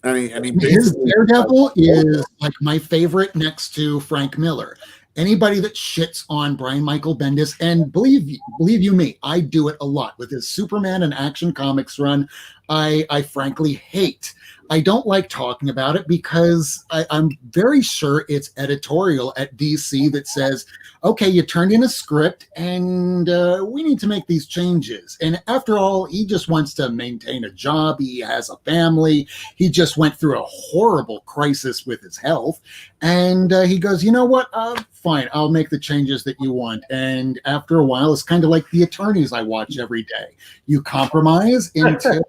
And he his basically Daredevil is like my favorite next to Frank Miller. Anybody that shits on Brian Michael Bendis, and believe you me, I do it a lot with his Superman and Action Comics run. I frankly hate. I don't like talking about it because I'm very sure it's editorial at DC that says, okay, you turned in a script and we need to make these changes. And after all, he just wants to maintain a job. He has a family. He just went through a horrible crisis with his health. And he goes, you know what? Fine, I'll make the changes that you want. And after a while, it's kind of like the attorneys I watch every day. You compromise until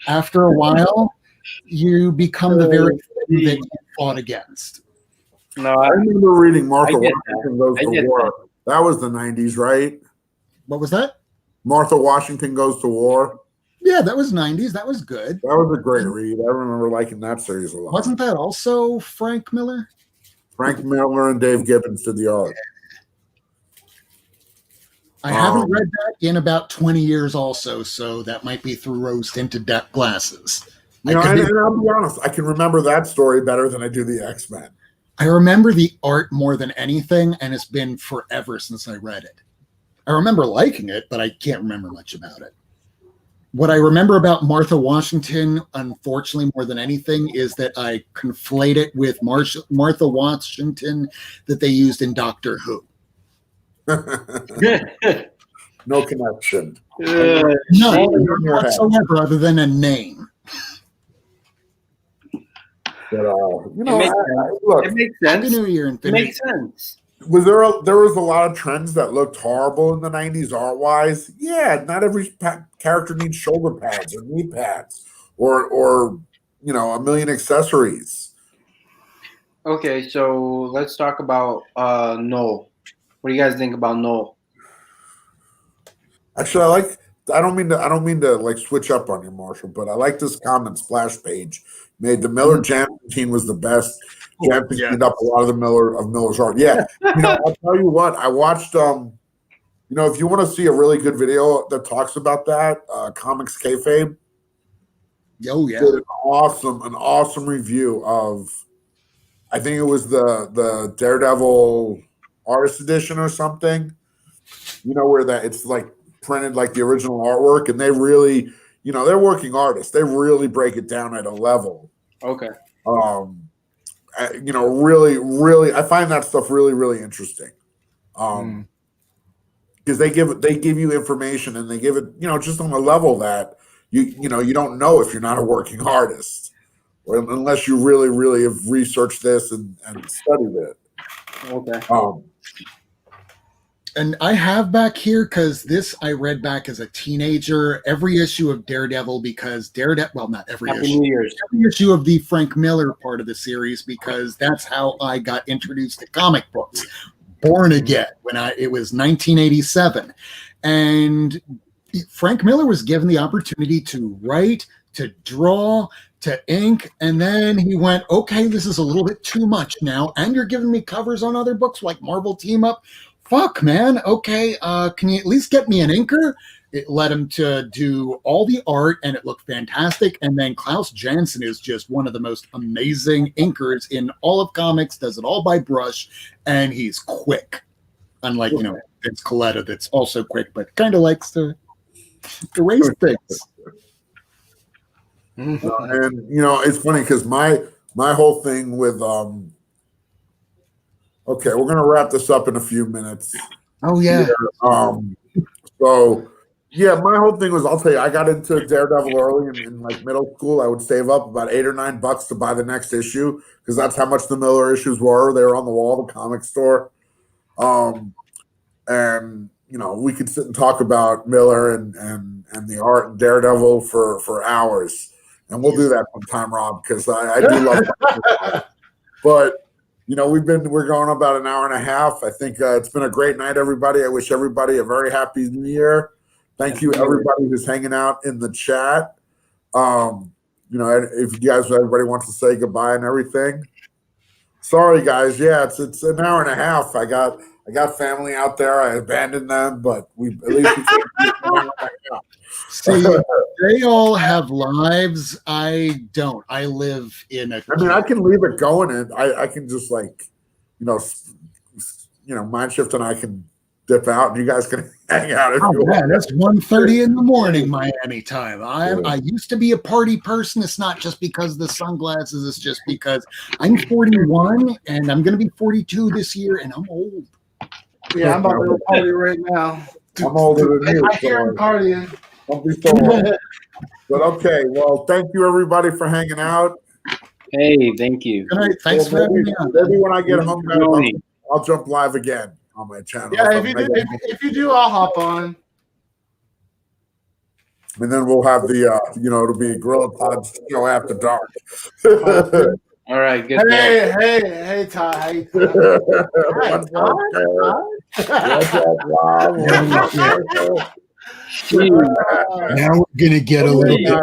after a while, you become the very thing that you fought against. No, I remember reading Martha I get Washington Goes to War. That was the 90s, right? What was that? Martha Washington Goes to War. Yeah, that was 90s. That was good. That was a great read. I remember liking that series a lot. Wasn't that also Frank Miller? Frank Miller and Dave Gibbons did the art. I haven't read that in about 20 years also, so that might be through rose-tinted glasses. And I'll be honest, I can remember that story better than I do the X-Men. I remember the art more than anything, and it's been forever since I read it. I remember liking it, but I can't remember much about it. What I remember about Martha Washington, unfortunately, more than anything, is that I conflate it with Martha Washington that they used in Doctor Who. No connection. None whatsoever other than a name. But, it makes sense. Happy New Year, It Infinity. makes sense. there was a lot of trends that looked horrible in the 90s art-wise. Yeah, not every character needs shoulder pads or knee pads or a million accessories. Okay, so let's talk about Noel. What do you guys think about Noel? Actually, I don't mean to like switch up on you, Marshall, but I like this comment splash page. Made the Miller Jam team was the best. Jam cleaned up a lot of Miller's art. Yeah, I'll tell you what. I watched. If you want to see a really good video that talks about that, Comics Kayfabe. Oh yeah, did an awesome review of. I think it was the Daredevil Artist Edition or something. Where that it's like printed like the original artwork, and they really, they're working artists. They really break it down at a level. Okay. Really, I find that stuff really, really interesting. Because they give you information, and they give it, just on a level that you don't know if you're not a working artist, or unless you really, really have researched this and studied it. Okay. And I have back here, because this I read back as a teenager, every issue of Daredevil, because not every Happy issue. New Year's. Every issue of the Frank Miller part of the series, because that's how I got introduced to comic books. Born Again, it was 1987. And Frank Miller was given the opportunity to write, to draw, to ink, and then he went, okay, this is a little bit too much now, and you're giving me covers on other books like Marvel Team Up. Fuck, man. Okay, can you at least get me an inker? It led him to do all the art, and it looked fantastic. And then Klaus Janson is just one of the most amazing inkers in all of comics, does it all by brush, and he's quick. Unlike, Vince Coletta, that's also quick, but kind of likes to erase things. And it's funny because my whole thing with okay, we're gonna wrap this up in a few minutes. Oh yeah. So yeah, my whole thing was, I'll tell you, I got into Daredevil early in like middle school. I would save up about $8 or $9 to buy the next issue because that's how much the Miller issues were. They were on the wall of the comic store. And we could sit and talk about Miller and the art and Daredevil for hours. And we'll do that sometime, Rob, because I do love it. But we're going about an hour and a half. I think it's been a great night, everybody. I wish everybody a very happy New Year. Thank you, everybody who's hanging out in the chat. If everybody wants to say goodbye and everything. Sorry, guys. Yeah, it's an hour and a half. I got family out there. I abandoned them, but at least See, they all have lives. I don't. I live in a. I can leave it going, and I can just Mind Shift, and I can dip out, and you guys can hang out if you want. That's 1:30 in the morning, Miami time. I used to be a party person. It's not just because of the sunglasses. It's just because I'm 41, and I'm going to be 42 this year, and I'm old. Yeah, I'm about to go party right now. I'm older than you. I hear him partying. Don't be so old. But okay, well, thank you everybody for hanging out. Hey, thank you. Good night. Thanks for having me on. Maybe when I get home, I'll jump live again on my channel. Yeah, if you do, I'll hop on. And then we'll have the it'll be Gorilla Pod's show after dark. All right, good. Hey, Todd. Hey, Todd. Now we're gonna get a little bit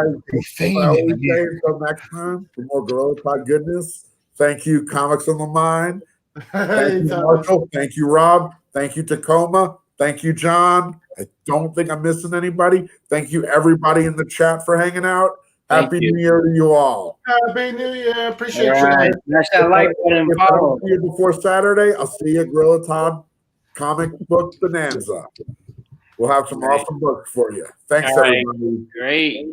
until next time for more Gorilla Pod goodness. Thank you, Comics on the Mind. Thank you, Marshall. Thank you, Rob. Thank you, Tacoma. Thank you, John. I don't think I'm missing anybody. Thank you, everybody in the chat, for hanging out. Happy New Year to you all. Happy New Year. Appreciate you. Smash that like button and follow. See you before Saturday. I'll see you at Gorilla Todd Comic Book Bonanza. We'll have some awesome books for you. Thanks, everybody. Great.